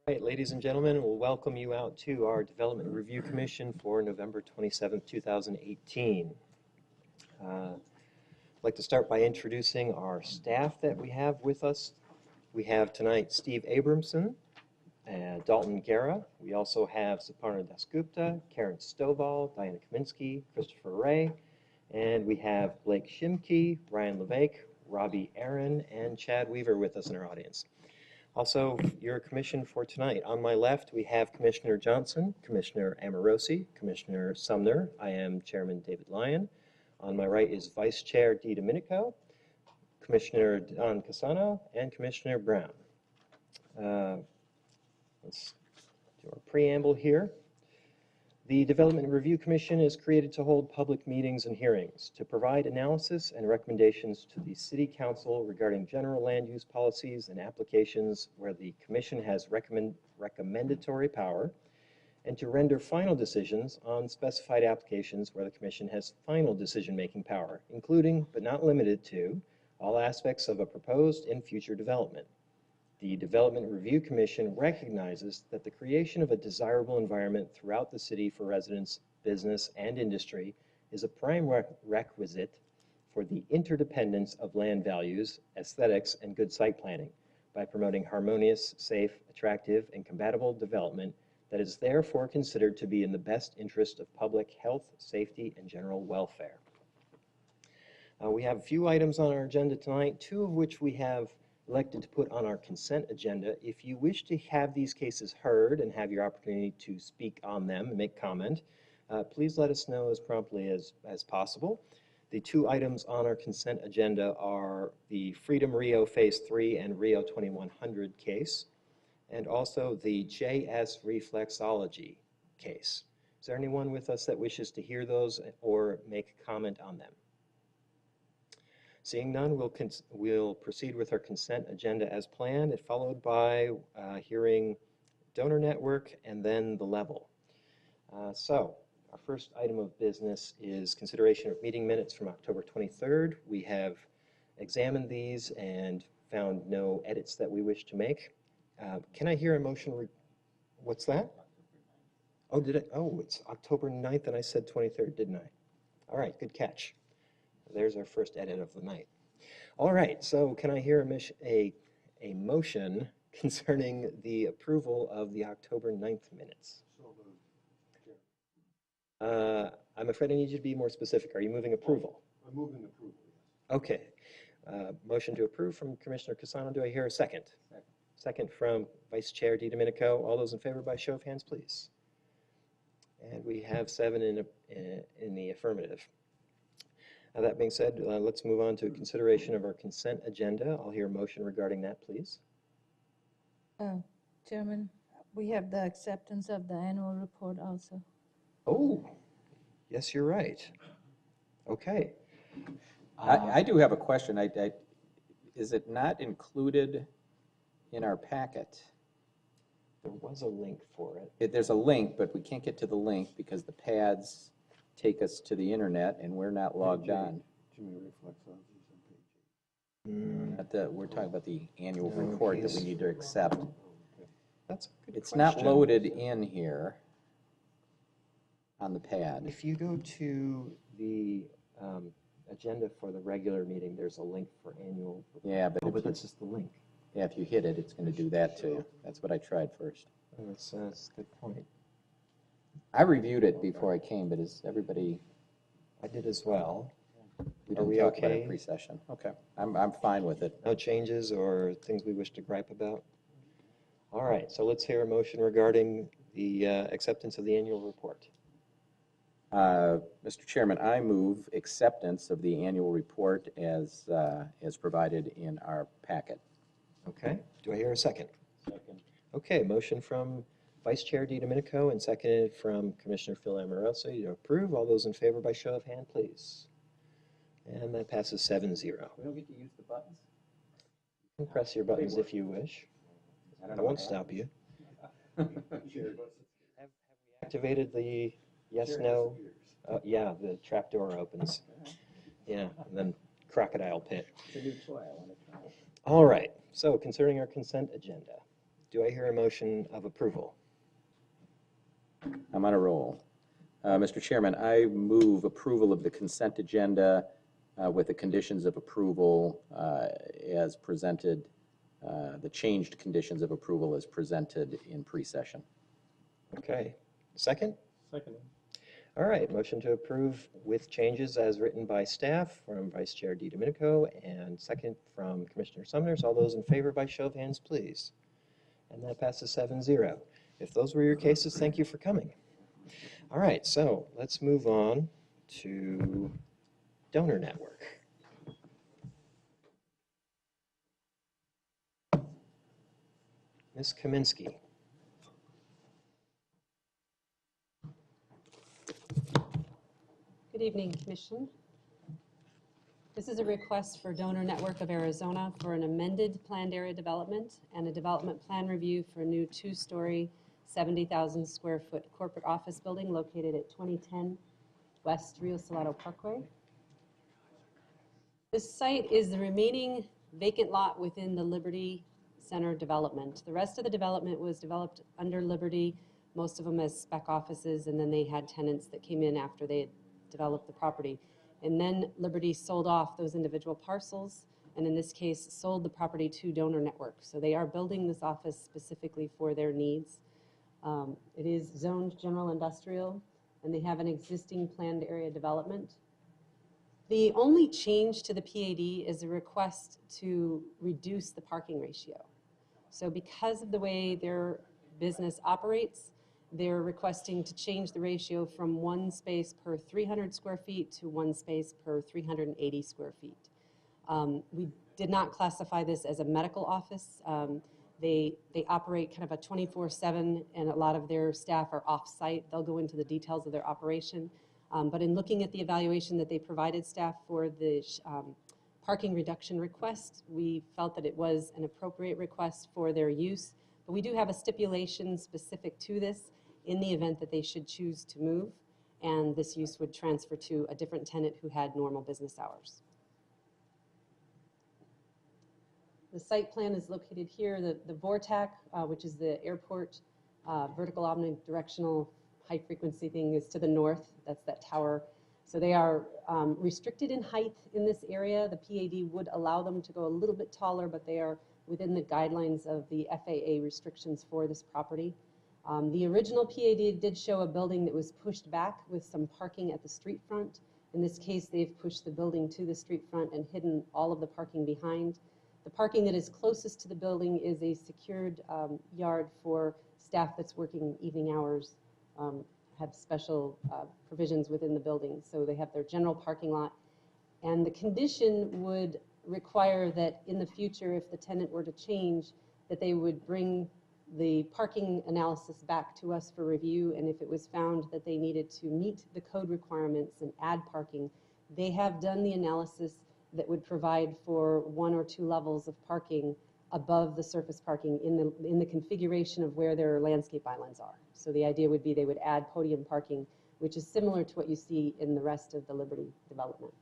All right, ladies and gentlemen, we'll welcome you out to our Development Review Commission for November 27th, 2018. I'd like to start by introducing our staff that we have with us. We have tonight Steve Abramson and Dalton Guerra. We also have Suparna Dasgupta, Karen Stovall, Diana Kaminsky, Christopher Ray, and we have Blake Shimke, Ryan LeVake, Robbie Aaron, and Chad Weaver with us in our audience. Also, your commission for tonight. On my left, we have Commissioner Johnson, Commissioner Amorosi, Commissioner Sumner. I am Chairman David Lyon. On my right is Vice Chair Dee Domenico, Commissioner Don Casano, and Commissioner Brown. Let's do our preamble here. The Development Review Commission is created to hold public meetings and hearings, to provide analysis and recommendations to the City Council regarding general land use policies and applications where the Commission has recommendatory power, and to render final decisions on specified applications where the Commission has final decision-making power, including, but not limited to, all aspects of a proposed and future development. The Development Review Commission recognizes that the creation of a desirable environment throughout the city for residents, business, and industry is a prime requisite for the interdependence of land values, aesthetics, and good site planning by promoting harmonious, safe, attractive, and compatible development that is therefore considered to be in the best interest of public health, safety, and general welfare. We have a few items on our agenda tonight, two of which we have elected to put on our consent agenda. If you wish to have these cases heard and have your opportunity to speak on them and make comment, please let us know as promptly as possible. The two items on our consent agenda are the Freedom Rio Phase 3 and Rio 2100 case, and also the JS Reflexology case. Is there anyone with us that wishes to hear those or make a comment on them? Seeing none, we'll proceed with our consent agenda as planned, followed by hearing donor network and then the level. So our first item of business is consideration of meeting minutes from October 23rd. We have examined these and found no edits that we wish to make. Can I hear a motion? What's that? Oh, did I? Oh, it's October 9th and I said 23rd, didn't I? All right, good catch. There's our first edit of the night. All right, so can I hear a motion concerning the approval of the October 9th minutes? I'm afraid I need you to be more specific. Are you moving approval? I'm moving approval, yes. Okay. Motion to approve from Commissioner Casano. Do I hear a second? Second from Vice Chair Dee Domenico. All those in favor by show of hands, please. And we have 7 in the affirmative. That being said, let's move on to consideration of our consent agenda. I'll hear a motion regarding that, please. Chairman, we have the acceptance of the annual report also. Oh, yes, you're right. Okay. I do have a question. Is it not included in our packet? There was a link for it. There's a link, but we can't get to the link because the pads take us to the internet and we're not logged on. We're talking about the annual report that we need to accept. That's a good It's question. not loaded in here on the pad. If you go to the agenda for the regular meeting, there's a link for annual. Yeah, but but that's just the link. Yeah, if you hit it, it's going to do that to you. That's what I tried first. Oh, that's a good point. I reviewed it before I came, but is everybody? I did as well. We Are didn't we talk about okay? it pre-session. Okay, I'm fine with it. No changes or things we wish to gripe about? All right, so let's hear a motion regarding the acceptance of the annual report. Mr. Chairman, I move acceptance of the annual report as provided in our packet. Okay, do I hear a second? Second. Okay, motion from Vice Chair Dee Domenico and seconded from Commissioner Phil Amoroso to approve. All those in favor by show of hand, please. And that passes 7-0. We don't get to use the buttons? You can press your buttons if you wish. I won't stop you. Have we activated the yes, no? Yeah, the trap door opens. Yeah, and then crocodile pit. It's a new toy. I want to try it. All right, so concerning our consent agenda, Do I hear a motion of approval? I'm on a roll. Mr. Chairman, I move approval of the consent agenda with the conditions of approval as presented, the changed conditions of approval as presented in pre-session. Okay. Second? Second. All right, motion to approve with changes as written by staff from Vice Chair DiDomenico and second from Commissioner Sumners. All those in favor by show of hands, please. And that passes 7-0. If those were your cases, thank you for coming. All right, so let's move on to donor network. Ms. Kaminsky. Good evening, Commission. This is a request for Donor Network of Arizona for an amended planned area development and a development plan review for a new 2-story, 70,000 square foot corporate office building located at 2010 West Rio Salado Parkway. This site is the remaining vacant lot within the Liberty Center development. The rest of the development was developed under Liberty, most of them as spec offices, and then they had tenants that came in after they had developed the property. And then Liberty sold off those individual parcels, and in this case, sold the property to Donor Network. So they are building this office specifically for their needs. It is zoned general industrial, and they have an existing planned area development. The only change to the PAD is a request to reduce the parking ratio. So because of the way their business operates, they're requesting to change the ratio from 1 space per 300 square feet to 1 space per 380 square feet. We did not classify this as a medical office. They operate kind of a 24/7, and a lot of their staff are off-site. They'll go into the details of their operation. But in looking at the evaluation that they provided staff for the parking reduction request, we felt that it was an appropriate request for their use. But we do have a stipulation specific to this in the event that they should choose to move, and this use would transfer to a different tenant who had normal business hours. The site plan is located here. The VORTAC, which is the airport vertical omnidirectional high frequency thing, is to the north. That's that tower. So they are restricted in height in this area. The PAD would allow them to go a little bit taller, but they are within the guidelines of the FAA restrictions for this property. The original PAD did show a building that was pushed back with some parking at the street front. In this case, they've pushed the building to the street front and hidden all of the parking behind. The parking that is closest to the building is a secured yard for staff that's working evening hours, have special provisions within the building. So they have their general parking lot. And the condition would require that in the future, if the tenant were to change, that they would bring the parking analysis back to us for review, and if it was found that they needed to meet the code requirements and add parking, they have done the analysis that would provide for 1 or 2 levels of parking above the surface parking in the configuration of where their landscape islands are. So the idea would be they would add podium parking, which is similar to what you see in the rest of the Liberty development.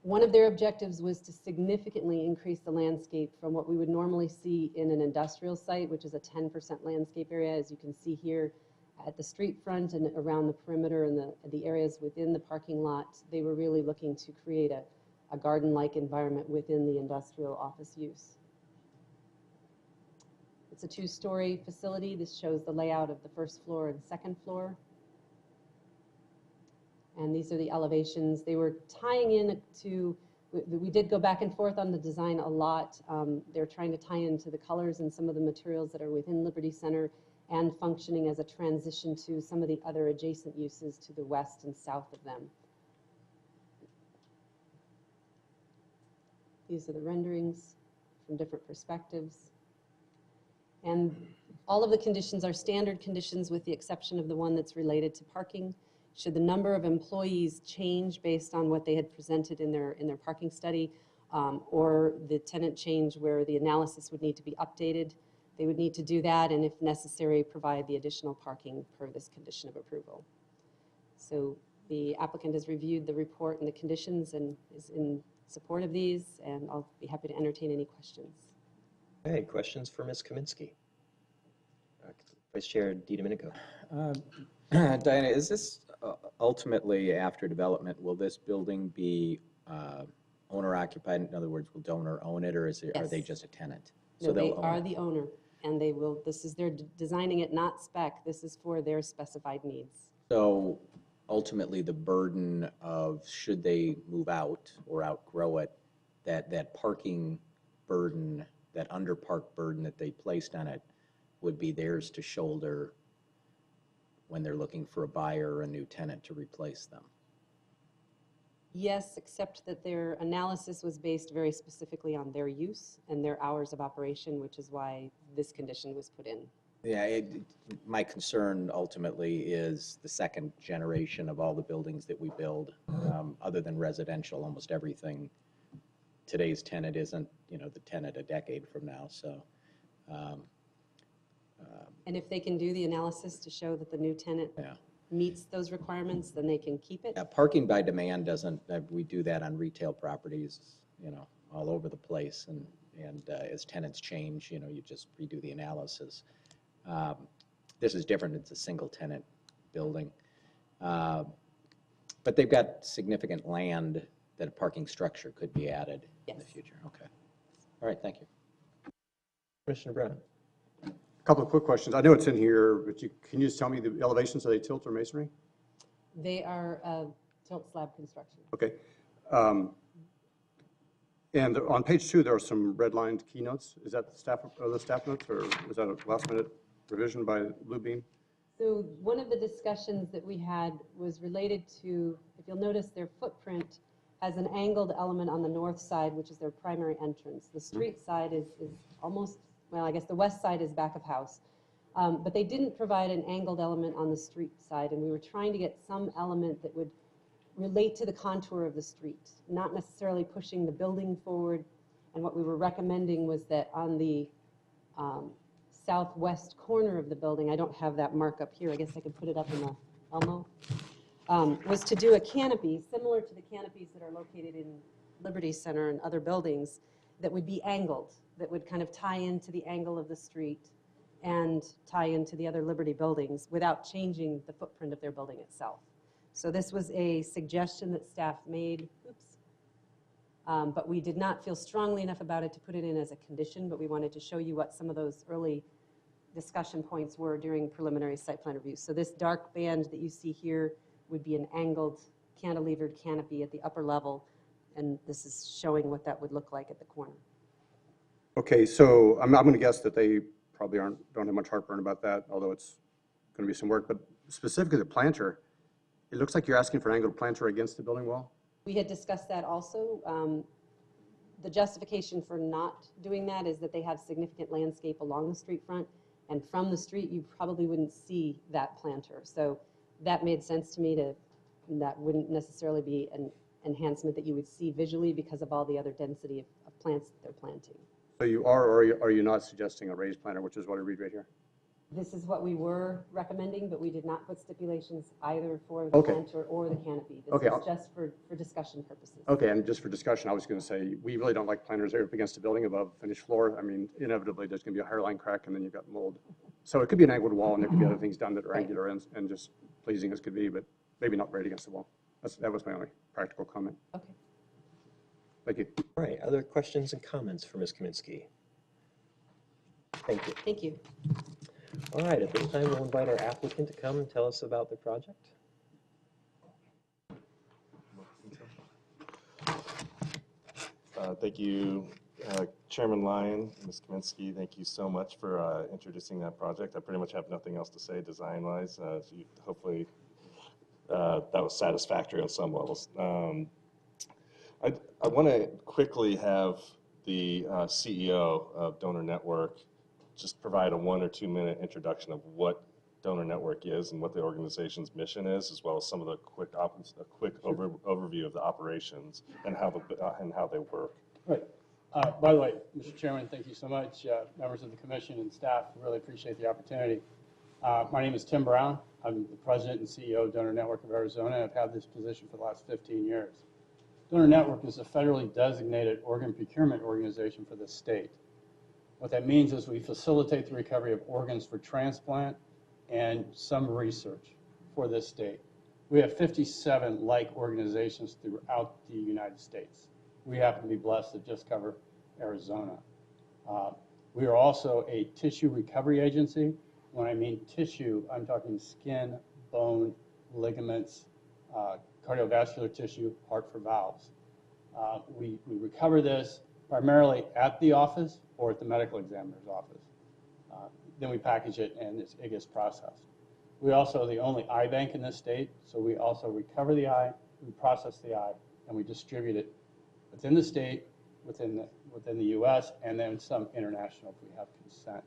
One of their objectives was to significantly increase the landscape from what we would normally see in an industrial site, which is a 10% landscape area, as you can see here at the street front and around the perimeter and the areas within the parking lot. They were really looking to create a garden-like environment within the industrial office use. It's a 2-story facility. This shows the layout of the first floor and second floor. And these are the elevations. They were tying in to, we did go back and forth on the design a lot. They're trying to tie into the colors and some of the materials that are within Liberty Center and functioning as a transition to some of the other adjacent uses to the west and south of them. These are the renderings from different perspectives. And all of the conditions are standard conditions with the exception of the one that's related to parking. Should the number of employees change based on what they had presented in their parking study, or the tenant change where the analysis would need to be updated, they would need to do that, and if necessary, provide the additional parking per this condition of approval. So the applicant has reviewed the report and the conditions and is in support of these, and I'll be happy to entertain any questions. Okay, questions for Ms. Kaminsky? Vice Chair DiDomenico. Diana, is this ultimately, after development, will this building be owner occupied? In other words, will donor own it, or are they Yes. just a tenant? No, they they'll own are it. the owner, and they will, they're designing it not spec, this is for their specified needs. So ultimately, the burden of, should they move out or outgrow it, that parking burden, that underpark burden that they placed on it would be theirs to shoulder when they're looking for a buyer or a new tenant to replace them. Yes, except that their analysis was based very specifically on their use and their hours of operation, which is why this condition was put in. Yeah, my concern ultimately is the second generation of all the buildings that we build, other than residential, almost everything. Today's tenant isn't, the tenant a decade from now, so. And if they can do the analysis to show that the new tenant Yeah. meets those requirements, then they can keep it. Yeah, parking by demand doesn't, we do that on retail properties, all over the place, and as tenants change, you just redo the analysis. This is different, it's a single tenant building. But they've got significant land that a parking structure could be added in the Yes. future. Okay. All right, thank you. Commissioner Brown. A couple of quick questions. I know it's in here, but can you just tell me the elevations? Are they tilt or masonry? They are tilt slab construction. Okay. And on page 2, there are some redlined keynotes. Is that the staff notes, or was that a last-minute revision by Bluebeam? So one of the discussions that we had was related to, if you'll notice, their footprint has an angled element on the north side, which is their primary entrance. The street side is almost, well, I guess the west side is back of house. But they didn't provide an angled element on the street side, and we were trying to get some element that would relate to the contour of the street, not necessarily pushing the building forward. And what we were recommending was that on the southwest corner of the building, I don't have that markup here, I guess I could put it up in the Elmo, was to do a canopy similar to the canopies that are located in Liberty Center and other buildings that would be angled, that would kind of tie into the angle of the street and tie into the other Liberty buildings without changing the footprint of their building itself. So this was a suggestion that staff made, but we did not feel strongly enough about it to put it in as a condition, but we wanted to show you what some of those early discussion points were during preliminary site plan review. So this dark band that you see here would be an angled cantilevered canopy at the upper level, and this is showing what that would look like at the corner. Okay, so I'm going to guess that they probably don't have much heartburn about that, although it's going to be some work. But specifically the planter, it looks like you're asking for an angled planter against the building wall? We had discussed that also. The justification for not doing that is that they have significant landscape along the street front, and from the street you probably wouldn't see that planter. So that made sense to me, that wouldn't necessarily be an enhancement that you would see visually because of all the other density of plants that they're planting. So you are, or are you not suggesting a raised planter, which is what I read right here? This is what we were recommending, but we did not put stipulations either for the Okay. planter or the canopy. This Okay, is just for discussion purposes. Okay, and just for discussion, I was going to say, we really don't like planters there up against the building above finished floor. I mean, inevitably, there's going to be a hairline crack, and then you've got mold. So it could be an angled wall, and there could be other things done that are Right. angular and just pleasing as could be, but maybe not right against the wall. That was my only practical comment. Okay. Thank you. All right, other questions and comments for Ms. Kaminsky? Thank you. Thank you. All right, at this time, we'll invite our applicant to come and tell us about the project. Thank you, Chairman Lyon, Ms. Kaminsky. Thank you so much for introducing that project. I pretty much have nothing else to say design-wise. Hopefully that was satisfactory on some levels. I want to quickly have the CEO of Donor Network just provide a 1 or 2 minute introduction of what Donor Network is and what the organization's mission is, as well as some of the quick overview of the operations and how they work. Right. By the way, Mr. Chairman, thank you so much. Members of the commission and staff, really appreciate the opportunity. My name is Tim Brown. I'm the president and CEO of Donor Network of Arizona. I've had this position for the last 15 years. Donor Network is a federally designated organ procurement organization for the state. What that means is we facilitate the recovery of organs for transplant and some research for this state. We have 57 like organizations throughout the United States. We happen to be blessed to just cover Arizona. We are also a tissue recovery agency. When I mean tissue, I'm talking skin, bone, ligaments, cardiovascular tissue, heart for valves. We recover this primarily at the office or at the medical examiner's office. Then we package it and it gets processed. We also are the only eye bank in this state, so we also recover the eye, we process the eye, and we distribute it within the state, within the U.S., and then some international if we have consent.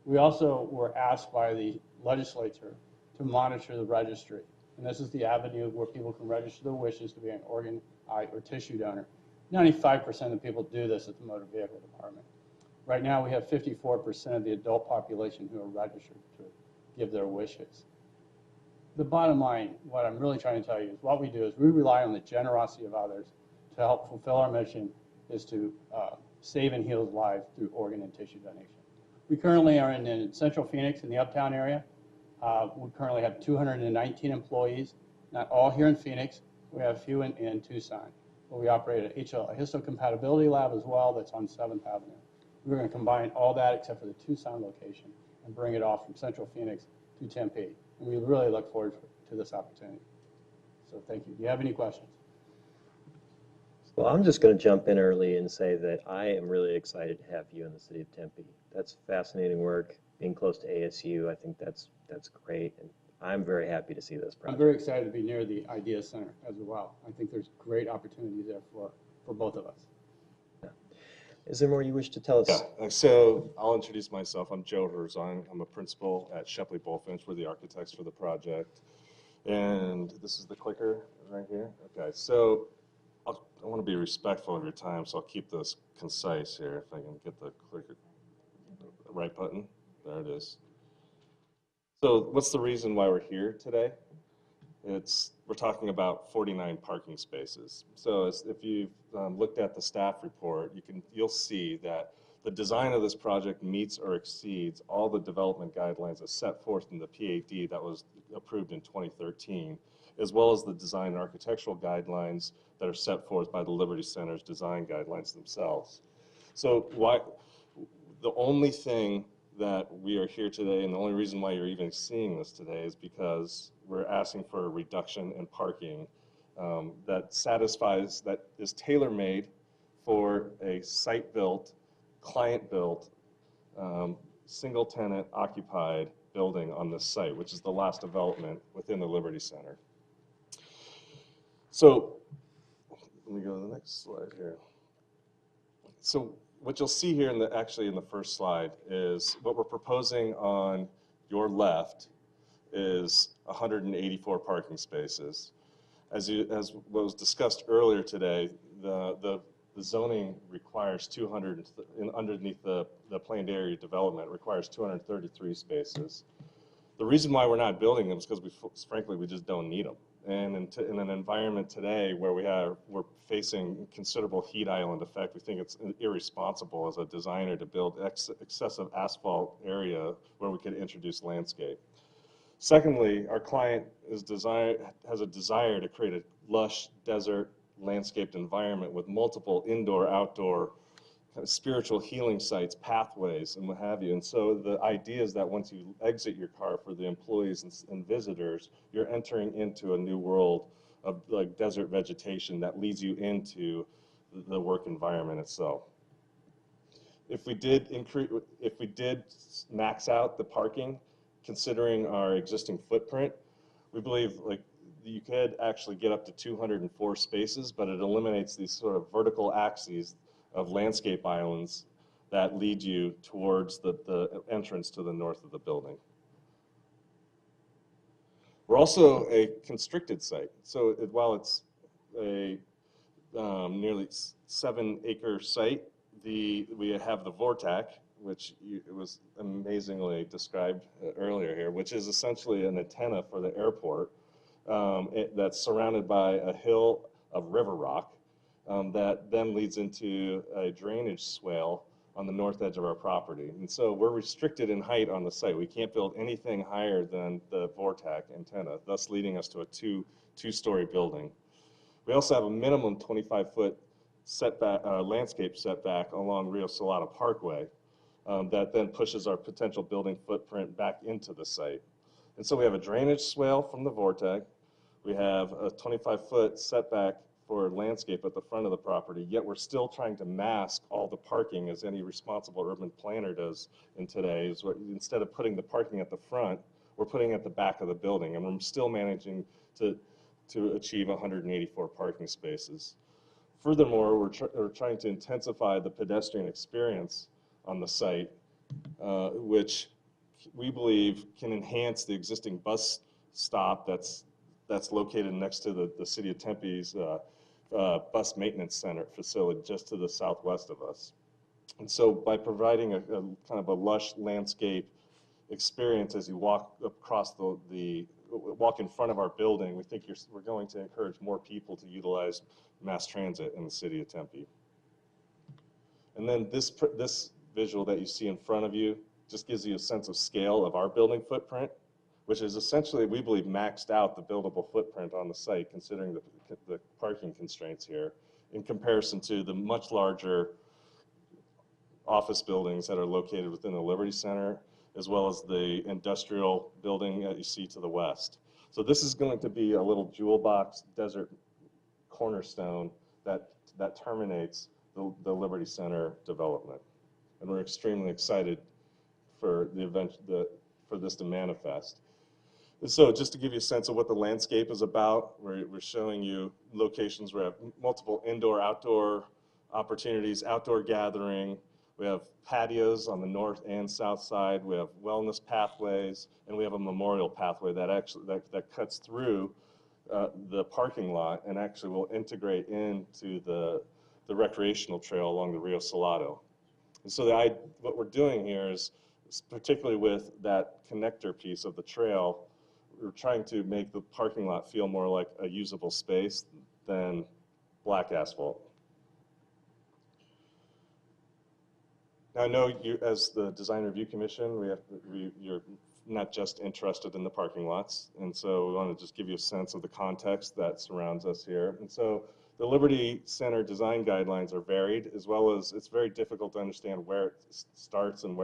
We also were asked by the legislature to monitor the registry. And this is the avenue where people can register their wishes to be an organ, eye, or tissue donor. 95% of people do this at the motor vehicle department. Right now, we have 54% of the adult population who are registered to give their wishes. The bottom line, what I'm really trying to tell you is what we do is we rely on the generosity of others to help fulfill our mission is to save and heal lives through organ and tissue donation. We currently are in Central Phoenix in the Uptown area. We currently have 219 employees, not all here in Phoenix. We have a few in Tucson. But we operate a histocompatibility lab as well that's on 7th Avenue. We're going to combine all that except for the Tucson location and bring it off from Central Phoenix to Tempe. And we really look forward to this opportunity. So thank you. Do you have any questions? Well, I'm just going to jump in early and say that I am really excited to have you in the city of Tempe. That's fascinating work. Being close to ASU, I think that's great. And I'm very happy to see this I'm project. very excited to be near the Idea Center as well. I think there's great opportunities there for both of us. Is there more you wish to tell us? Yeah, so I'll introduce myself. I'm Joe Herzog. I'm a principal at Shepley Bullfinch. We're the architects for the project. And this is the clicker right here. Okay, so I want to be respectful of your time, so I'll keep this concise here if I can get the clicker, the right button. There it is. So what's the reason why we're here today? We're talking about 49 parking spaces. So if you've looked at the staff report, you'll see that the design of this project meets or exceeds all the development guidelines as set forth in the PAD that was approved in 2013, as well as the design and architectural guidelines that are set forth by the Liberty Center's design guidelines themselves. So the only thing that we are here today, and the only reason why you're even seeing this today, is because we're asking for a reduction in parking that is tailor-made for a site-built, client-built, single-tenant occupied building on this site, which is the last development within the Liberty Center. So let me go to the next slide here. So what you'll see here actually in the first slide is what we're proposing on your left is 184 parking spaces. As was discussed earlier today, the zoning requires 200, underneath the planned area development requires 233 spaces. The reason why we're not building them is because frankly we just don't need them. And in an environment today where we're facing considerable heat island effect, we think it's irresponsible as a designer to build excessive asphalt area where we could introduce landscape. Secondly, our client has a desire to create a lush desert landscaped environment with multiple indoor, outdoor kind of spiritual healing sites, pathways, and what have you. And so the idea is that once you exit your car for the employees and visitors, you're entering into a new world of like desert vegetation that leads you into the work environment itself. If we did max out the parking, considering our existing footprint, we believe like you could actually get up to 204 spaces, but it eliminates these sort of vertical axes of landscape islands that lead you towards the entrance to the north of the building. We're also a constricted site. So while it's a nearly 7-acre site, we have the VORTAC, which it was amazingly described earlier here, which is essentially an antenna for the airport that's surrounded by a hill of river rock that then leads into a drainage swale on the north edge of our property. And so we're restricted in height on the site. We can't build anything higher than the VORTAC antenna, thus leading us to a two-story building. We also have a minimum 25-foot setback, landscape setback along Rio Salado Parkway that then pushes our potential building footprint back into the site. And so we have a drainage swale from the VORTAC. We have a 25-foot setback for landscape at the front of the property, yet we're still trying to mask all the parking as any responsible urban planner does in today's. Instead of putting the parking at the front, we're putting it at the back of the building, and we're still managing to achieve 184 parking spaces. Furthermore, we're trying to intensify the pedestrian experience on the site, which we believe can enhance the existing bus stop that's located next to the City of Tempe's bus maintenance center facility just to the southwest of us. And so by providing a kind of a lush landscape experience as you walk across walk in front of our building, we think we're going to encourage more people to utilize mass transit in the City of Tempe. And then this visual that you see in front of you just gives you a sense of scale of our building footprint, which is essentially, we believe, maxed out the buildable footprint on the site, considering the parking constraints here, in comparison to the much larger office buildings that are located within the Liberty Center, as well as the industrial building that you see to the west. So this is going to be a little jewel box desert cornerstone that terminates the Liberty Center development. And we're extremely excited for for this to manifest. And so just to give you a sense of what the landscape is about, we're showing you locations where we have multiple indoor-outdoor opportunities, outdoor gathering. We have patios on the north and south side. We have wellness pathways, and we have a memorial pathway that cuts through the parking lot and actually will integrate into the recreational trail along the Rio Salado. And so what we're doing here is, particularly with that connector piece of the trail, we're trying to make the parking lot feel more like a usable space than black asphalt. Now, I know you, as the Design Review Commission, you're not just interested in the parking lots, and so we want to just give you a sense of the context that surrounds us here. And so the Liberty Center design guidelines are varied, as well as it's very difficult to understand where it starts and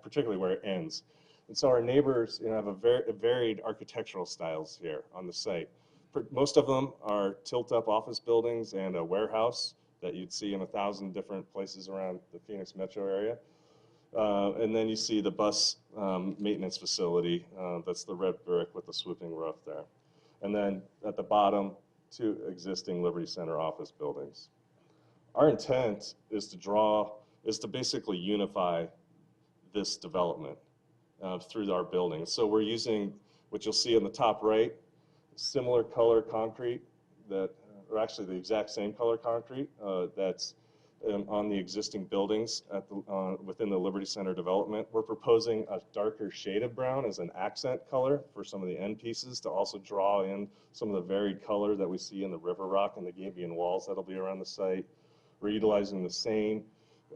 particularly where it ends. And so our neighbors have a varied architectural styles here on the site. Most of them are tilt-up office buildings and a warehouse that you'd see in 1,000 different places around the Phoenix metro area. And then you see the bus maintenance facility, that's the red brick with the swooping roof there. And then at the bottom, 2 existing Liberty Center office buildings. Our intent is to basically unify this development through our buildings. So we're using what you'll see in the top right, similar color concrete or actually the exact same color concrete that's on the existing buildings within the Liberty Center development. We're proposing a darker shade of brown as an accent color for some of the end pieces to also draw in some of the varied color that we see in the river rock and the gabion walls that'll be around the site. We're utilizing the same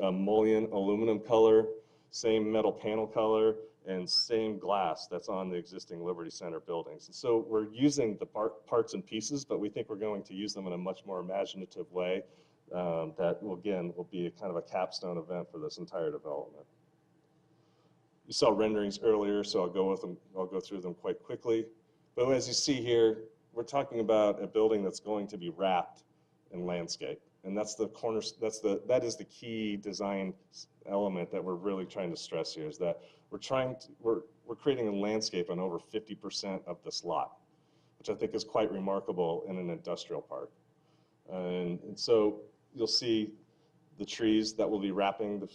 mullion aluminum color, same metal panel color, and same glass that's on the existing Liberty Center buildings. And so we're using the parts and pieces, but we think we're going to use them in a much more imaginative way that will be a kind of a capstone event for this entire development. You saw renderings earlier, so I'll go through them quite quickly. But as you see here, we're talking about a building that's going to be wrapped in landscape. And that is the key design element that we're really trying to stress here, is that we're creating a landscape on over 50% of this lot, which I think is quite remarkable in an industrial park. And so you'll see the trees that will be wrapping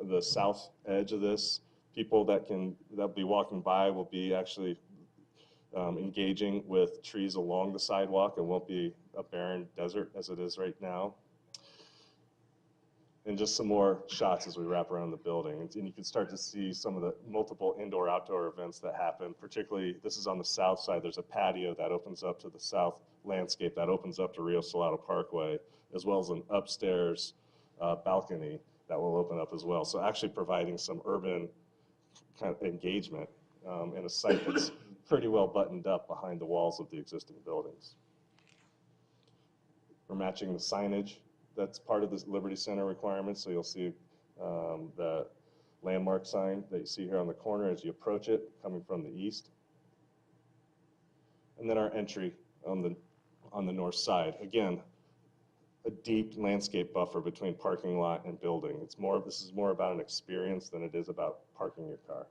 the south edge of this. People that'll be walking by will be actually engaging with trees along the sidewalk. It won't be a barren desert as it is right now. And just some more shots as we wrap around the building. And you can start to see some of the multiple indoor-outdoor events that happen. Particularly, this is on the south side. There's a patio that opens up to the south landscape that opens up to Rio Salado Parkway, as well as an upstairs balcony that will open up as well. So actually providing some urban kind of engagement in a site that's pretty well buttoned up behind the walls of the existing buildings. We're matching the signage that's part of the Liberty Center requirements. So you'll see the landmark sign that you see here on the corner as you approach it, coming from the east. And then our entry on the north side. Again, a deep landscape buffer between parking lot and building. This is more about an experience than it is about parking your car.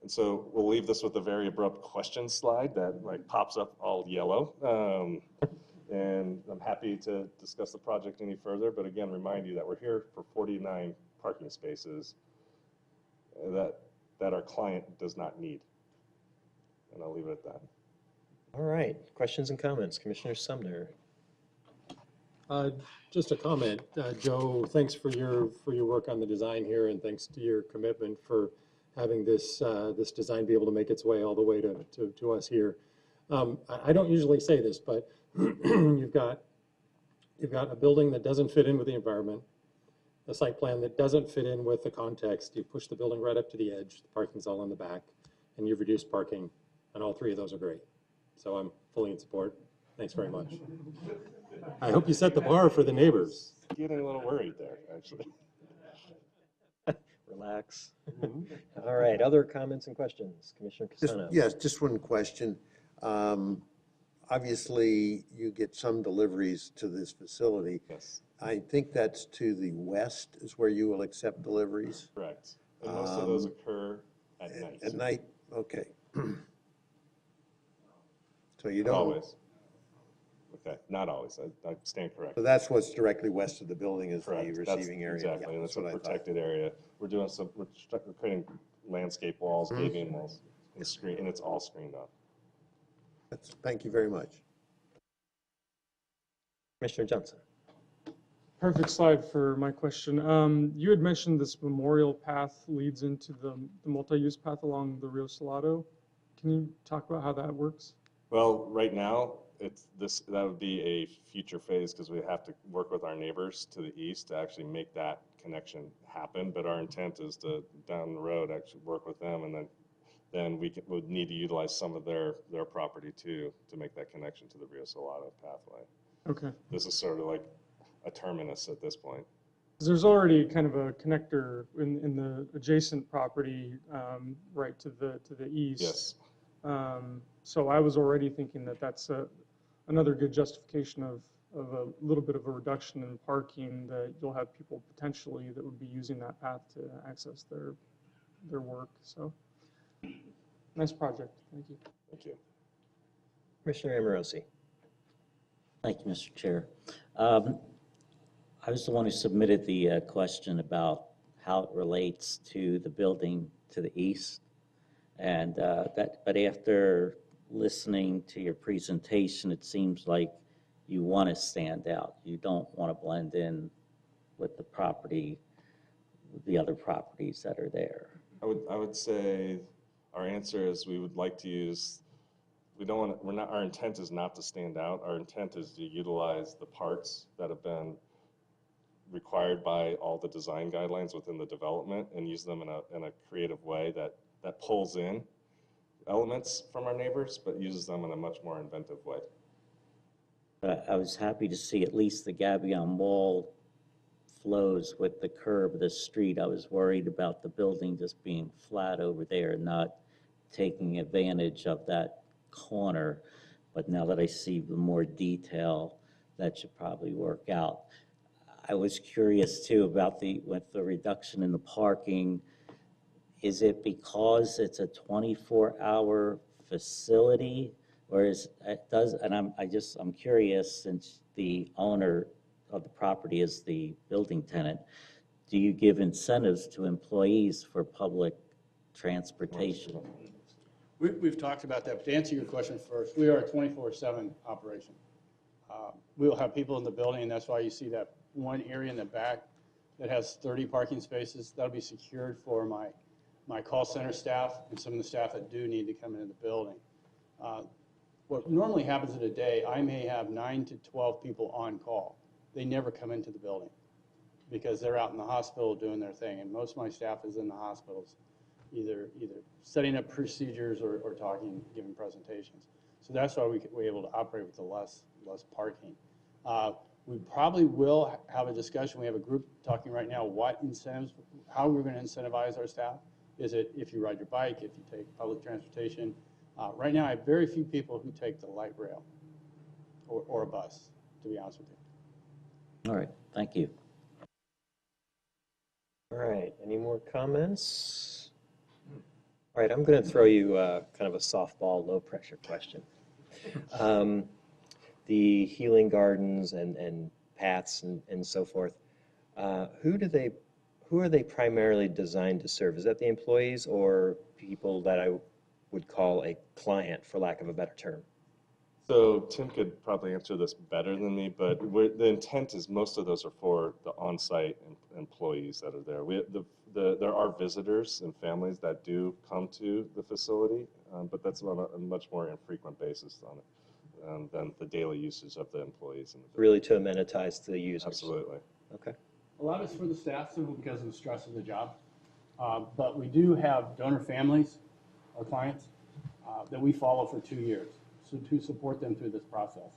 And so we'll leave this with a very abrupt question slide that like pops up all yellow. And I'm happy to discuss the project any further, but again, remind you that we're here for 49 parking spaces that our client does not need. And I'll leave it at that. All right, questions and comments? Commissioner Sumner. Just a comment, Joe, thanks for your work on the design here, and thanks to your commitment for having this design be able to make its way all the way to us here. I don't usually say this, but you've got a building that doesn't fit in with the environment, a site plan that doesn't fit in with the context. You push the building right up to the edge, the parking's all in the back, and you've reduced parking, and all three of those are great. So I'm fully in support. Thanks very much. I hope you set the bar for the neighbors. Getting a little worried there, actually. Relax. All right, other comments and questions? Commissioner Casano. Yes, just one question. Obviously, you get some deliveries to this facility. Yes, I think that's to the west is where you will accept deliveries. correct. And most of those occur at night. At night, okay. So you Not don't. always. Okay, not always. I stand corrected. So that's what's directly west of the building is the Correct. receiving area. Exactly, Yeah, and it's a what I thought. protected area. We're creating landscape walls, Mm-hmm. paving walls, and it's all screened off. Thank you very much. Commissioner Johnson. Perfect slide for my question. You had mentioned this memorial path leads into the multi-use path along the Rio Salado. Can you talk about how that works? Well, right now, that would be a future phase because we have to work with our neighbors to the east to actually make that connection happen. But our intent is to, down the road, actually work with them, and then we would need to utilize some of their property too to make that connection to the Rio Salado pathway. Okay. This is sort of like a terminus at this point. 'Cause there's already kind of a connector in the adjacent property right to the east. Yes. So I was already thinking that that's another good justification of a little bit of a reduction in parking, that you'll have people potentially that would be using that path to access their work. So nice project. Thank you. Thank you. Commissioner Amorosi. Thank you, Mr. Chair. I was the one who submitted the question about how it relates to the building to the east. And but after listening to your presentation, it seems like you want to stand out. You don't want to blend in with the other properties that are there. I would say our answer is we would like to use, our intent is not to stand out. Our intent is to utilize the parts that have been required by all the design guidelines within the development and use them in a creative way that pulls in elements from our neighbors, but uses them in a much more inventive way. I was happy to see at least the gabion wall flows with the curve of the street. I was worried about the building just being flat over there and not taking advantage of that corner. But now that I see the more detail, that should probably work out. I was curious too about with the reduction in the parking. Is it because it's a 24-hour facility, or I'm curious, since the owner of the property is the building tenant, do you give incentives to employees for public transportation? We've talked about that, but to answer your question first, we are a 24/7 operation. We'll have people in the building, and that's why you see that one area in the back that has 30 parking spaces. That'll be secured for my call center staff and some of the staff that do need to come into the building. What normally happens in a day, I may have 9 to 12 people on call. They never come into the building. because they're out in the hospital doing their thing. And most of my staff is in the hospitals, either setting up procedures or talking, giving presentations. So that's why we're able to operate with the less parking. We probably will have a discussion. We have a group talking right now what incentives, how we're going to incentivize our staff. Is it if you ride your bike, if you take public transportation? Right now, I have very few people who take the light rail or a bus, to be honest with you. All right, thank you. All right, any more comments? All right, I'm going to throw you kind of a softball, low-pressure question. The healing gardens and paths and so forth, who are they primarily designed to serve? Is that the employees or people that I would call a client, for lack of a better term? So Tim could probably answer this better than me, but the intent is most of those are for the on-site employees that are there. There are visitors and families that do come to the facility, but that's on a much more infrequent basis on it than the daily usage of the employees. Really to amenitize the users? Absolutely. Okay. A lot of it's for the staff simply because of the stress of the job. But we do have donor families, our clients, that we follow for 2 years. So to support them through this process.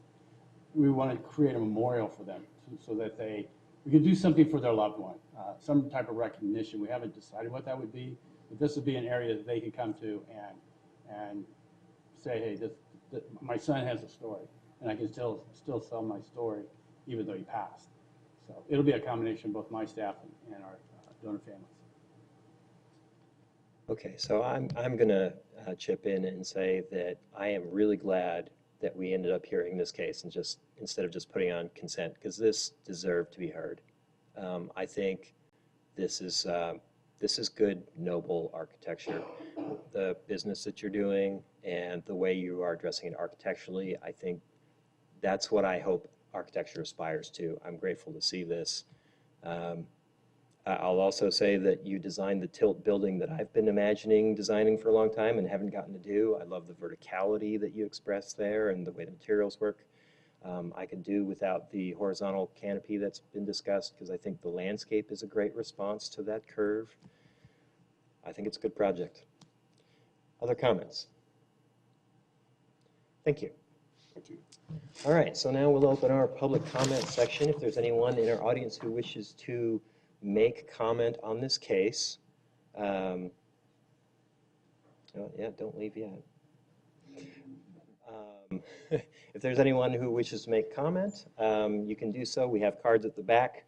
We want to create a memorial for them so that we can do something for their loved one, some type of recognition. We haven't decided what that would be, but this would be an area that they can come to and say, hey, my son has a story, and I can still tell my story even though he passed. So it'll be a combination of both my staff and our donor families. Okay, so I'm going to chip in and say that I am really glad that we ended up hearing this case and just instead of just putting on consent, because this deserved to be heard. I think this is good, noble architecture. The business that you're doing and the way you are addressing it architecturally, I think that's what I hope architecture aspires to. I'm grateful to see this. I'll also say that you designed the tilt building that I've been imagining designing for a long time and haven't gotten to do. I love the verticality that you expressed there and the way the materials work. I could do without the horizontal canopy that's been discussed because I think the landscape is a great response to that curve. I think it's a good project. Other comments? Thank you. Thank you. All right, so now we'll open our public comment section. If there's anyone in our audience who wishes to make comment on this case. Oh, yeah, don't leave yet. If there's anyone who wishes to make comment, you can do so. We have cards at the back,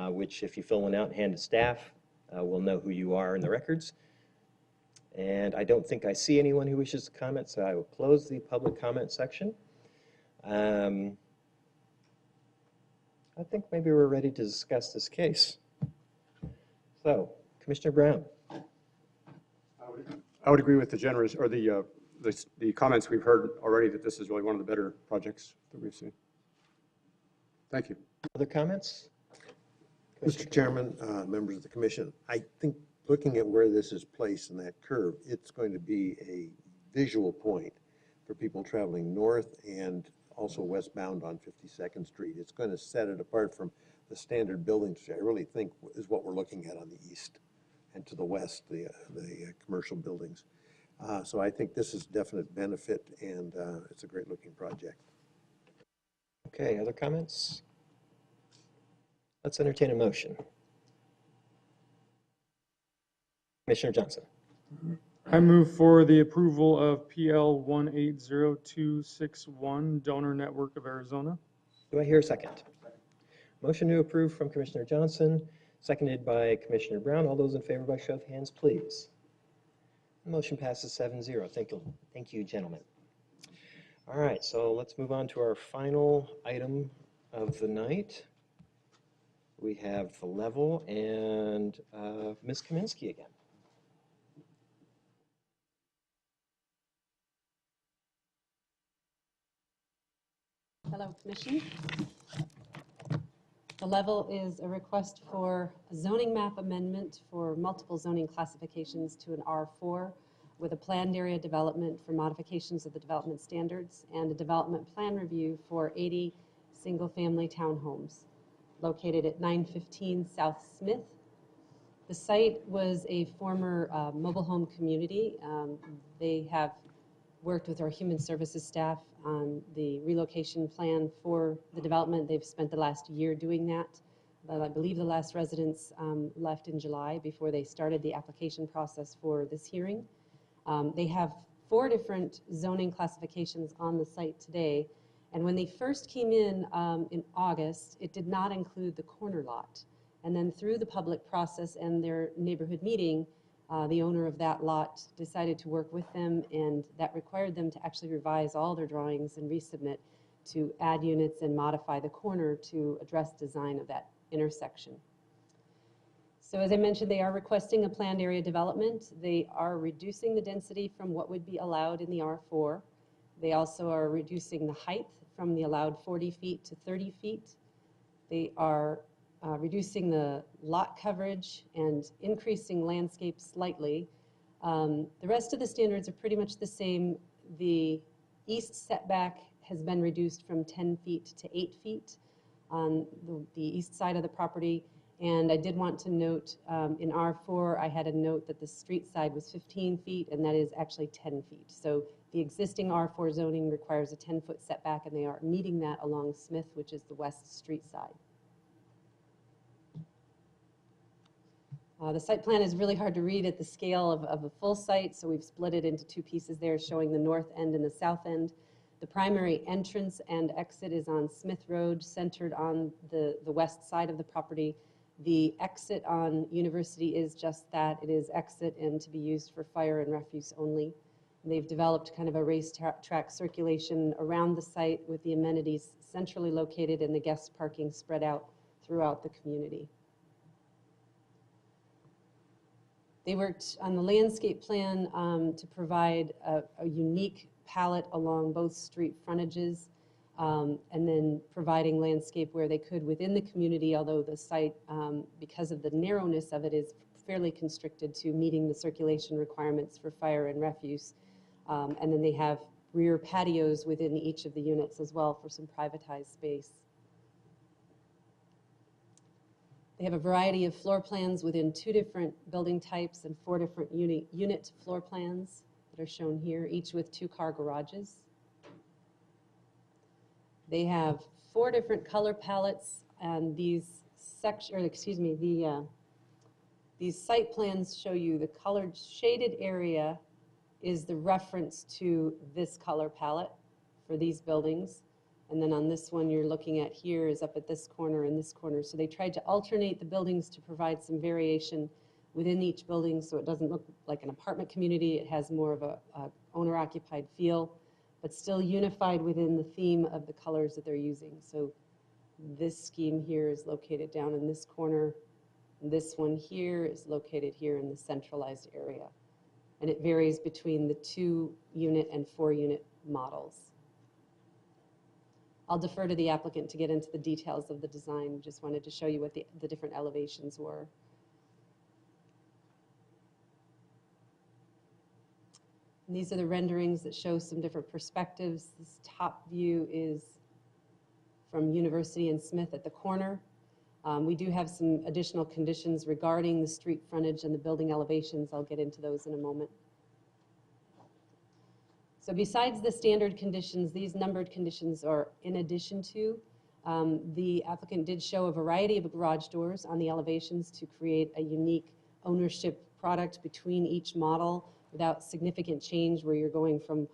which if you fill one out and hand to staff, we'll know who you are in the records. And I don't think I see anyone who wishes to comment, so I will close the public comment section. I think maybe we're ready to discuss this case. So, Commissioner Brown. I would agree with the generous, or the comments we've heard already that this is really one of the better projects that we've seen. Thank you. Other comments? Mr. Chairman, members of the commission, I think looking at where this is placed in that curve, it's going to be a visual point for people traveling north and also westbound on 52nd Street. It's going to set it apart from the standard buildings, which I really think is what we're looking at on the east and to the west, the commercial buildings. So I think this is definite benefit, and it's a great looking project. Okay, other comments? Let's entertain a motion. Commissioner Johnson. I move for the approval of PL 180261, Donor Network of Arizona. Do I hear a second? Motion to approve from Commissioner Johnson, seconded by Commissioner Brown. All those in favor by show of hands, please. The motion passes 7-0. Thank you, gentlemen. All right, so let's move on to our final item of the night. We have the level and Ms. Kaminsky again. Hello, Commission. The level is a request for a zoning map amendment for multiple zoning classifications to an R4 with a planned area development for modifications of the development standards and a development plan review for 80 single-family townhomes. located at 915 South Smith. The site was a former mobile home community. They have worked with our human services staff on the relocation plan for the development. They've spent the last year doing that. I believe the last residents left in July before they started the application process for this hearing. They have 4 different zoning classifications on the site today. And when they first came in August, it did not include the corner lot. And then through the public process and their neighborhood meeting, the owner of that lot decided to work with them, and that required them to actually revise all their drawings and resubmit to add units and modify the corner to address design of that intersection. So as I mentioned, they are requesting a planned area development. They are reducing the density from what would be allowed in the R4. They also are reducing the height from the allowed 40 feet to 30 feet. They are reducing the lot coverage and increasing landscape slightly. The rest of the standards are pretty much the same. The east setback has been reduced from 10 feet to 8 feet on the east side of the property. And I did want to note, in R4, I had a note that the street side was 15 feet, and that is actually 10 feet. So the existing R4 zoning requires a 10-foot setback, and they are meeting that along Smith, which is the west street side. The site plan is really hard to read at the scale of a full site, so we've split it into 2 pieces there, showing the north end and the south end. The primary entrance and exit is on Smith Road, centered on the west side of the property. The exit on University is just that. It is exit and to be used for fire and refuse only. And they've developed kind of a racetrack circulation around the site with the amenities centrally located and the guest parking spread out throughout the community. They worked on the landscape plan to provide a unique palette along both street frontages, and then providing landscape where they could within the community, although the site, because of the narrowness of it, is fairly constricted to meeting the circulation requirements for fire and refuse. And then they have rear patios within each of the units as well for some privatized space. They have a variety of floor plans within 2 different building types and 4 different unit floor plans that are shown here, each with 2-car garages. They have 4 different color palettes, and these site plans show you the colored shaded area is the reference to this color palette for these buildings. And then on this one you're looking at here is up at this corner and this corner. So they tried to alternate the buildings to provide some variation within each building so it doesn't look like an apartment community. It has more of a owner-occupied feel, but still unified within the theme of the colors that they're using. So this scheme here is located down in this corner. And this one here is located here in the centralized area. And it varies between the 2-unit and 4-unit models. I'll defer to the applicant to get into the details of the design. Just wanted to show you what the different elevations were. And these are the renderings that show some different perspectives. This top view is from University and Smith at the corner. We do have some additional conditions regarding the street frontage and the building elevations. I'll get into those in a moment. So besides the standard conditions, these numbered conditions are in addition to. The applicant did show a variety of garage doors on the elevations to create a unique ownership product between each model without significant change where you're going from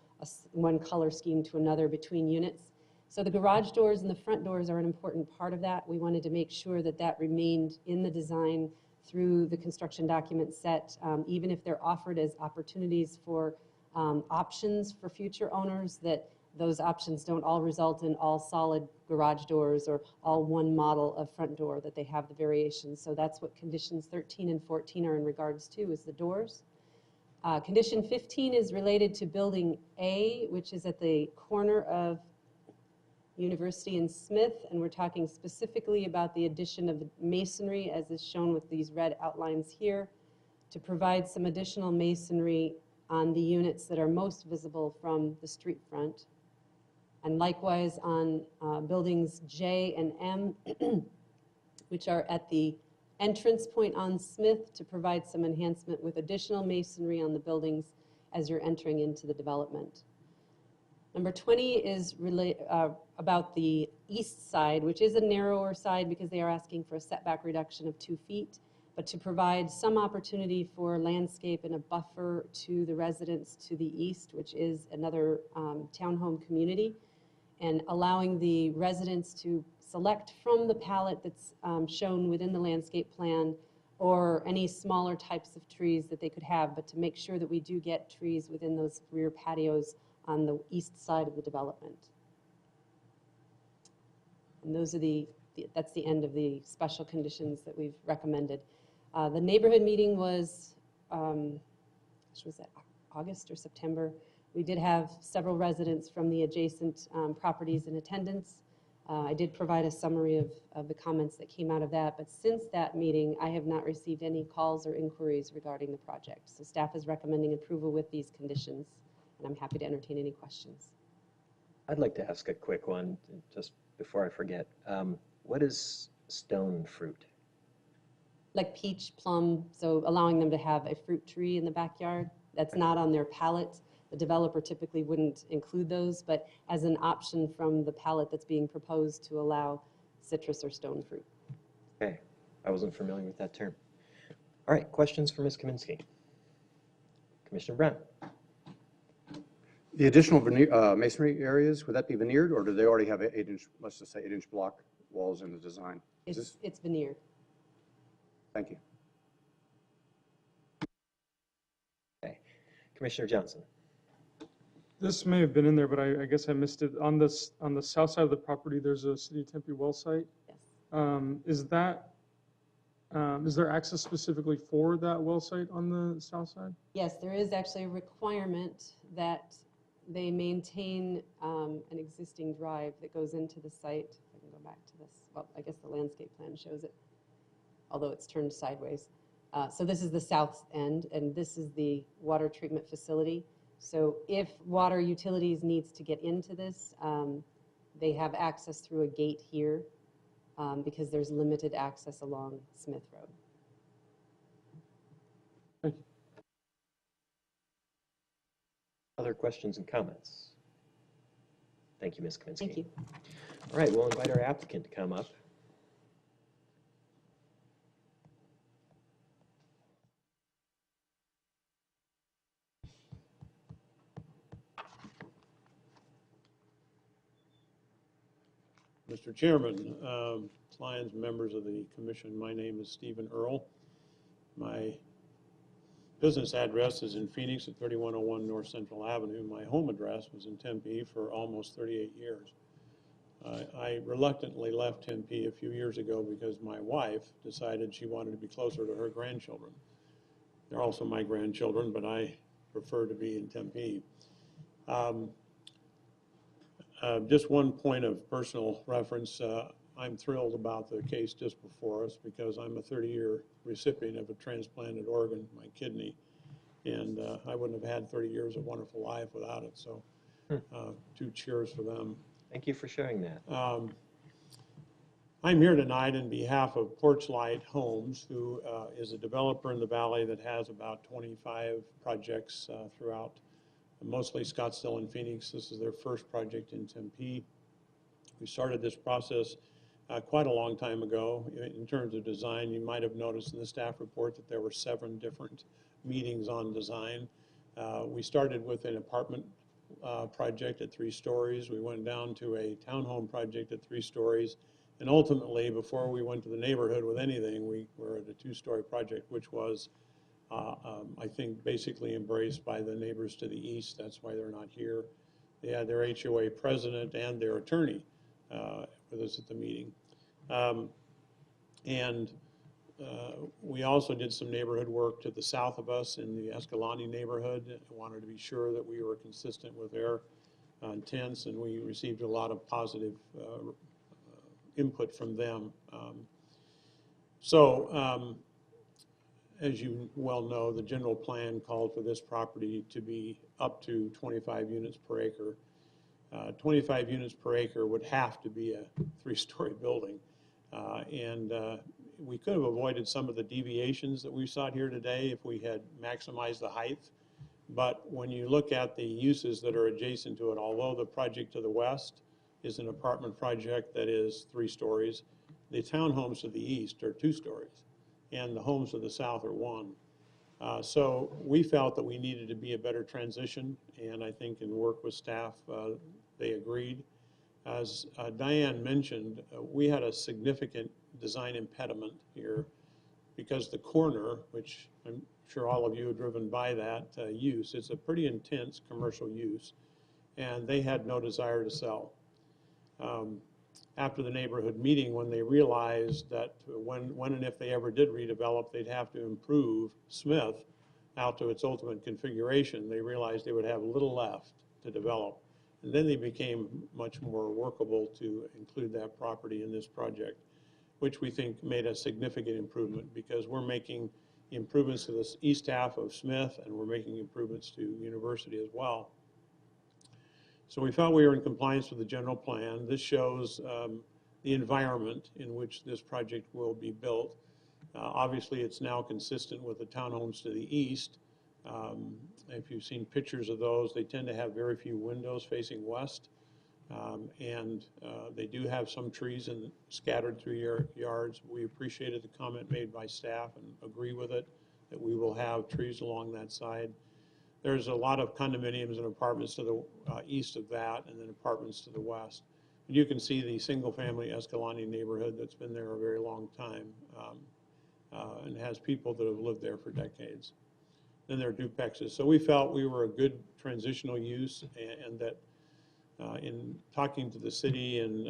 one color scheme to another between units. So the garage doors and the front doors are an important part of that. We wanted to make sure that that remained in the design through the construction document set, even if they're offered as opportunities for options for future owners, that those options don't all result in all solid garage doors or all one model of front door, that they have the variations. So that's what conditions 13 and 14 are in regards to, is the doors. Condition 15 is related to building A, which is at the corner of University and Smith, and we're talking specifically about the addition of the masonry, as is shown with these red outlines here, to provide some additional masonry on the units that are most visible from the street front. And likewise on buildings J and M, which are at the entrance point on Smith to provide some enhancement with additional masonry on the buildings as you're entering into the development. Number 20 is about the east side, which is a narrower side because they are asking for a setback reduction of 2 feet, but to provide some opportunity for landscape and a buffer to the residents to the east, which is another townhome community, and allowing the residents to select from the palette that's shown within the landscape plan or any smaller types of trees that they could have, but to make sure that we do get trees within those rear patios on the east side of the development. And those are that's the end of the special conditions that we've recommended. The neighborhood meeting was, which was that, August or September? We did have several residents from the adjacent properties in attendance. I did provide a summary of the comments that came out of that, but since that meeting, I have not received any calls or inquiries regarding the project. So staff is recommending approval with these conditions, and I'm happy to entertain any questions. I'd like to ask a quick one, just before I forget. What is stone fruit? Like peach, plum, so allowing them to have a fruit tree in the backyard. That's not on their palette. The developer typically wouldn't include those, but as an option from the palette that's being proposed to allow citrus or stone fruit. Okay, I wasn't familiar with that term. All right, questions for Ms. Kaminsky? Commissioner Brown? The additional veneer, masonry areas, would that be veneered, or do they already have 8-inch, let's just say 8-inch block walls in the design? It's veneered. Thank you. Okay, Commissioner Johnson? This may have been in there, but I guess I missed it. On the south side of the property, there's a City of Tempe well site. Yes. Is there access specifically for that well site on the south side? Yes, there is actually a requirement that they maintain an existing drive that goes into the site. If I can go back to this. Well, I guess the landscape plan shows it, although it's turned sideways. So this is the south end, and this is the water treatment facility. So if water utilities needs to get into this, they have access through a gate here because there's limited access along Smith Road. Thank you. Other questions and comments? Thank you, Ms. Kaminsky. Thank you. All right, we'll invite our applicant to come up. Mr. Chairman, clients, members of the commission, my name is Stephen Earle. My business address is in Phoenix at 3101 North Central Avenue. My home address was in Tempe for almost 38 years. I reluctantly left Tempe a few years ago because my wife decided she wanted to be closer to her grandchildren. They're also my grandchildren, but I prefer to be in Tempe. Just one point of personal reference. I'm thrilled about the case just before us because I'm a 30-year recipient of a transplanted organ, my kidney, and I wouldn't have had 30 years of wonderful life without it. So 2 cheers for them. Thank you for sharing that. I'm here tonight in behalf of Porchlight Homes, who is a developer in the valley that has about 25 projects throughout mostly Scottsdale and Phoenix. This is their first project in Tempe. We started this process quite a long time ago. In terms of design, you might have noticed in the staff report that there were 7 different meetings on design. We started with an apartment project at 3 stories. We went down to a townhome project at 3 stories. And ultimately, before we went to the neighborhood with anything, we were at a 2-story project, which was I think basically embraced by the neighbors to the east. That's why they're not here. They had their HOA president and their attorney with us at the meeting. We also did some neighborhood work to the south of us in the Escalante neighborhood. I wanted to be sure that we were consistent with their intents, and we received a lot of positive input from them. As you well know, the general plan called for this property to be up to 25 units per acre. 25 units per acre would have to be a 3-story building. And we could have avoided some of the deviations that we saw here today if we had maximized the height. But when you look at the uses that are adjacent to it, although the project to the west is an apartment project that is 3 stories, the townhomes to the east are 2 stories, and the homes to the south are 1. So we felt that we needed to be a better transition, and I think in work with staff, they agreed. As Diane mentioned, we had a significant design impediment here because the corner, which I'm sure all of you have driven by that use, it's a pretty intense commercial use, and they had no desire to sell. After the neighborhood meeting, when they realized that when and if they ever did redevelop, they'd have to improve Smith out to its ultimate configuration, they realized they would have little left to develop. And then they became much more workable to include that property in this project, which we think made a significant improvement because we're making improvements to the east half of Smith and we're making improvements to University as well. So we felt we were in compliance with the general plan. This shows the environment in which this project will be built. Obviously, it's now consistent with the townhomes to the east. If you've seen pictures of those, they tend to have very few windows facing west. And they do have some trees scattered through your yards. We appreciated the comment made by staff and agree with it, that we will have trees along that side. There's a lot of condominiums and apartments to the east of that, and then apartments to the west. And you can see the single-family Escalante neighborhood that's been there a very long time and has people that have lived there for decades. Then there are duplexes. So we felt we were a good transitional use, and that in talking to the city and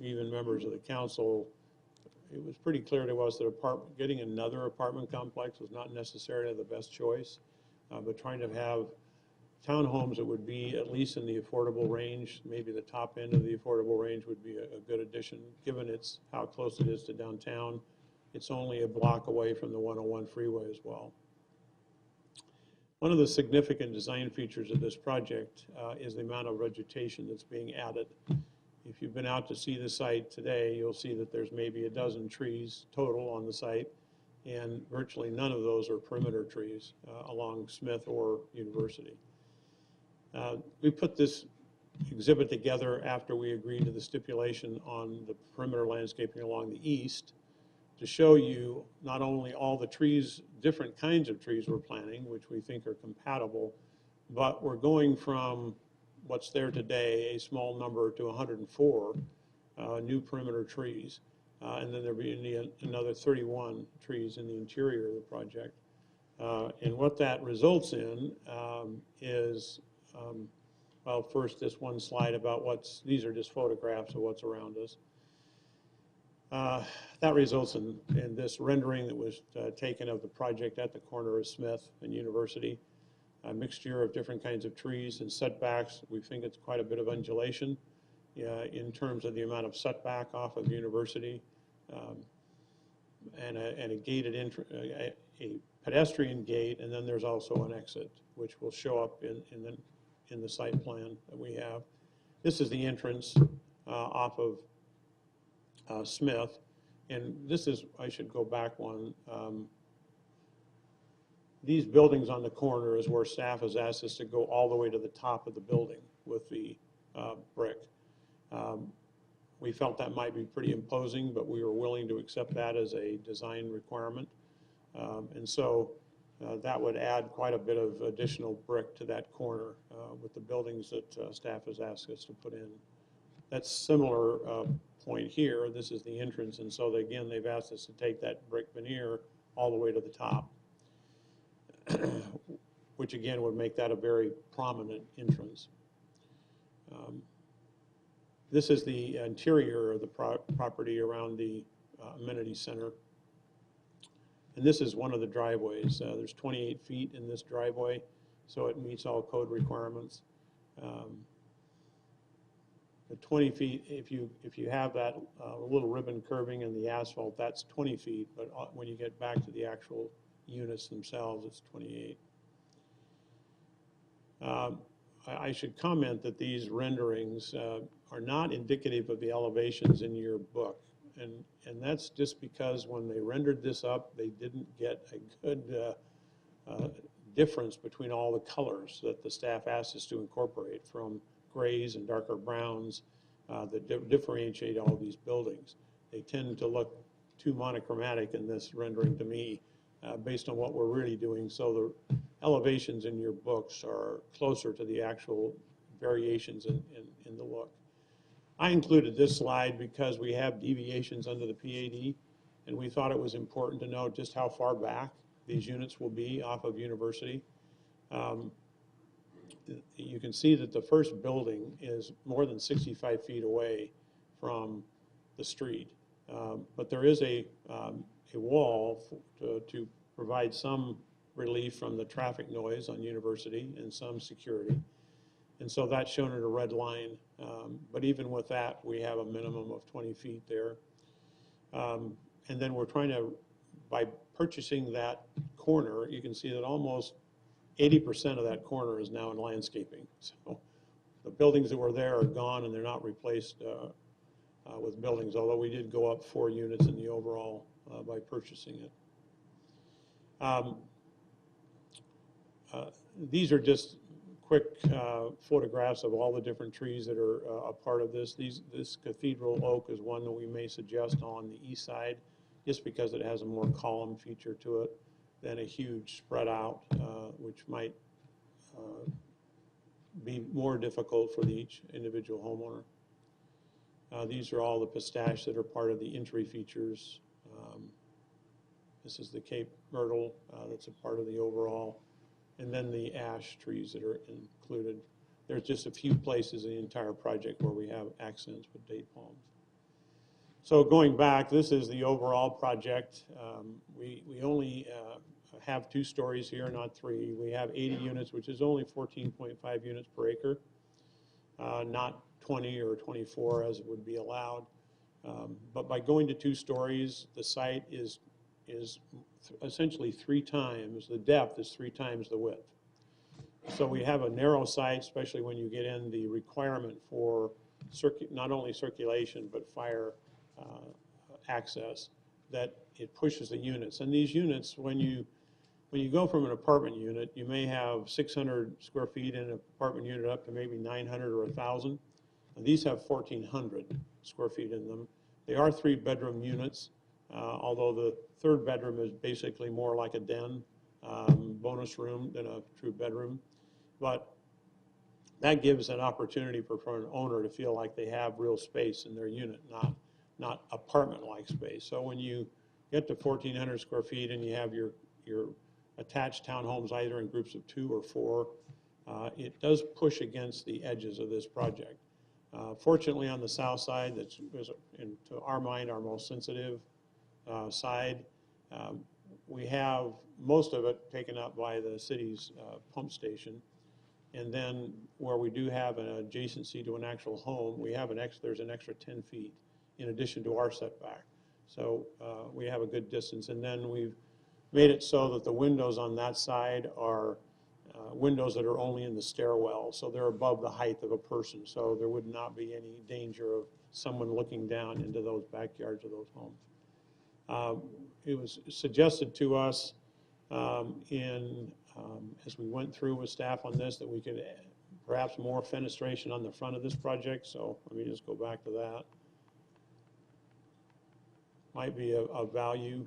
even members of the council, it was pretty clear to us that getting another apartment complex was not necessarily the best choice. But trying to have townhomes that would be at least in the affordable range, maybe the top end of the affordable range would be a good addition, given how close it is to downtown. It's only a block away from the 101 freeway as well. One of the significant design features of this project is the amount of vegetation that's being added. If you've been out to see the site today, you'll see that there's maybe a dozen trees total on the site, and virtually none of those are perimeter trees along Smith or University. We put this exhibit together after we agreed to the stipulation on the perimeter landscaping along the east to show you not only all the trees, different kinds of trees we're planting, which we think are compatible, but we're going from what's there today, a small number, to 104 new perimeter trees. And then there'll be another 31 trees in the interior of the project. And what that results in is, well, first this one slide about these are just photographs of what's around us. That results in this rendering that was taken of the project at the corner of Smith and University. A mixture of different kinds of trees and setbacks. We think it's quite a bit of undulation in terms of the amount of setback off of University, and a gated a pedestrian gate, and then there's also an exit, which will show up in the site plan that we have. This is the entrance off of Smith, and this is, I should go back one. These buildings on the corner is where staff has asked us to go all the way to the top of the building with the brick. We felt that might be pretty imposing, but we were willing to accept that as a design requirement. And so that would add quite a bit of additional brick to that corner with the buildings that staff has asked us to put in. That's similar point here. This is the entrance, and so again, they've asked us to take that brick veneer all the way to the top, which again would make that a very prominent entrance. This is the interior of the property around the amenity center. And this is one of the driveways. There's 28 feet in this driveway, so it meets all code requirements. The 20 feet, if you have that little ribbon curving in the asphalt, that's 20 feet, but when you get back to the actual units themselves, it's 28. I should comment that these renderings are not indicative of the elevations in your book. And that's just because when they rendered this up, they didn't get a good difference between all the colors that the staff asked us to incorporate, from grays and darker browns that differentiate all these buildings. They tend to look too monochromatic in this rendering to me, based on what we're really doing. So the elevations in your books are closer to the actual variations in the look. I included this slide because we have deviations under the PAD, and we thought it was important to know just how far back these units will be off of University. You can see that the first building is more than 65 feet away from the street. But there is a wall to provide some relief from the traffic noise on University and some security. And so that's shown in a red line. But even with that, we have a minimum of 20 feet there. And then we're trying to, by purchasing that corner, you can see that almost 80% of that corner is now in landscaping. So the buildings that were there are gone, and they're not replaced with buildings, although we did go up 4 units in the overall by purchasing it. These are just quick photographs of all the different trees that are a part of this. This cathedral oak is one that we may suggest on the east side, just because it has a more column feature to it than a huge spread out, which might be more difficult for each individual homeowner. These are all the pistache that are part of the entry features. This is the Cape Myrtle that's a part of the overall, and then the ash trees that are included. There's just a few places in the entire project where we have accents with date palms. So going back, this is the overall project. We only have 2 stories here, not 3. We have 80 units, which is only 14.5 units per acre, not 20 or 24 as would be allowed. But by going to 2 stories, the site is essentially 3 times, the depth is 3 times the width. So we have a narrow site, especially when you get in the requirement for not only circulation, but fire access, that it pushes the units. And these units, when you go from an apartment unit, you may have 600 square feet in an apartment unit up to maybe 900 or 1,000. And these have 1,400 square feet in them. They are 3-bedroom units, although the 3rd bedroom is basically more like a den, bonus room than a true bedroom. But that gives an opportunity for an owner to feel like they have real space in their unit, not apartment-like space. So when you get to 1,400 square feet and you have your attached townhomes either in groups of 2 or 4, it does push against the edges of this project. Fortunately, on the south side, that's, to our mind, our most sensitive side, we have most of it taken up by the city's pump station. And then where we do have an adjacency to an actual home, we have there's an extra 10 feet in addition to our setback. So we have a good distance. And then we've made it so that the windows on that side are windows that are only in the stairwell. So they're above the height of a person. So there would not be any danger of someone looking down into those backyards of those homes. It was suggested to us as we went through with staff on this, that we could perhaps more fenestration on the front of this project. So let me just go back to that. Might be a value.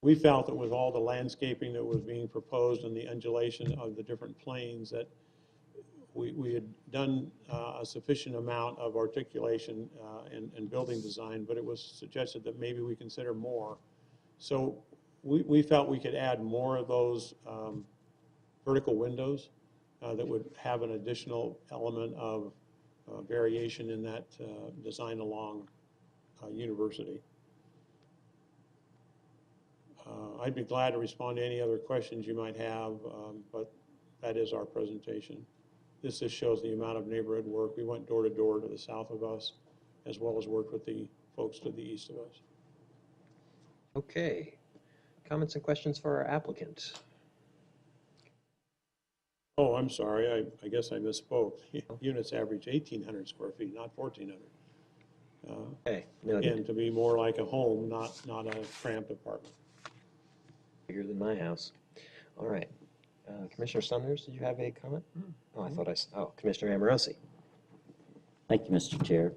We felt that with all the landscaping that was being proposed and the undulation of the different planes, that we had done a sufficient amount of articulation and building design, but it was suggested that maybe we consider more. So we felt we could add more of those vertical windows that would have an additional element of variation in that design along University. I'd be glad to respond to any other questions you might have, but that is our presentation. This just shows the amount of neighborhood work. We went door to door to the south of us, as well as worked with the folks to the east of us. Okay. Comments and questions for our applicant? Oh, I'm sorry, I guess I misspoke. Units average 1,800 square feet, not 1,400. Okay, noted. Again, to be more like a home, not a cramped apartment. Bigger than my house. All right. Commissioner Summers, did you have a comment? Oh, I thought Commissioner Amorosi. Thank you, Mr. Chair.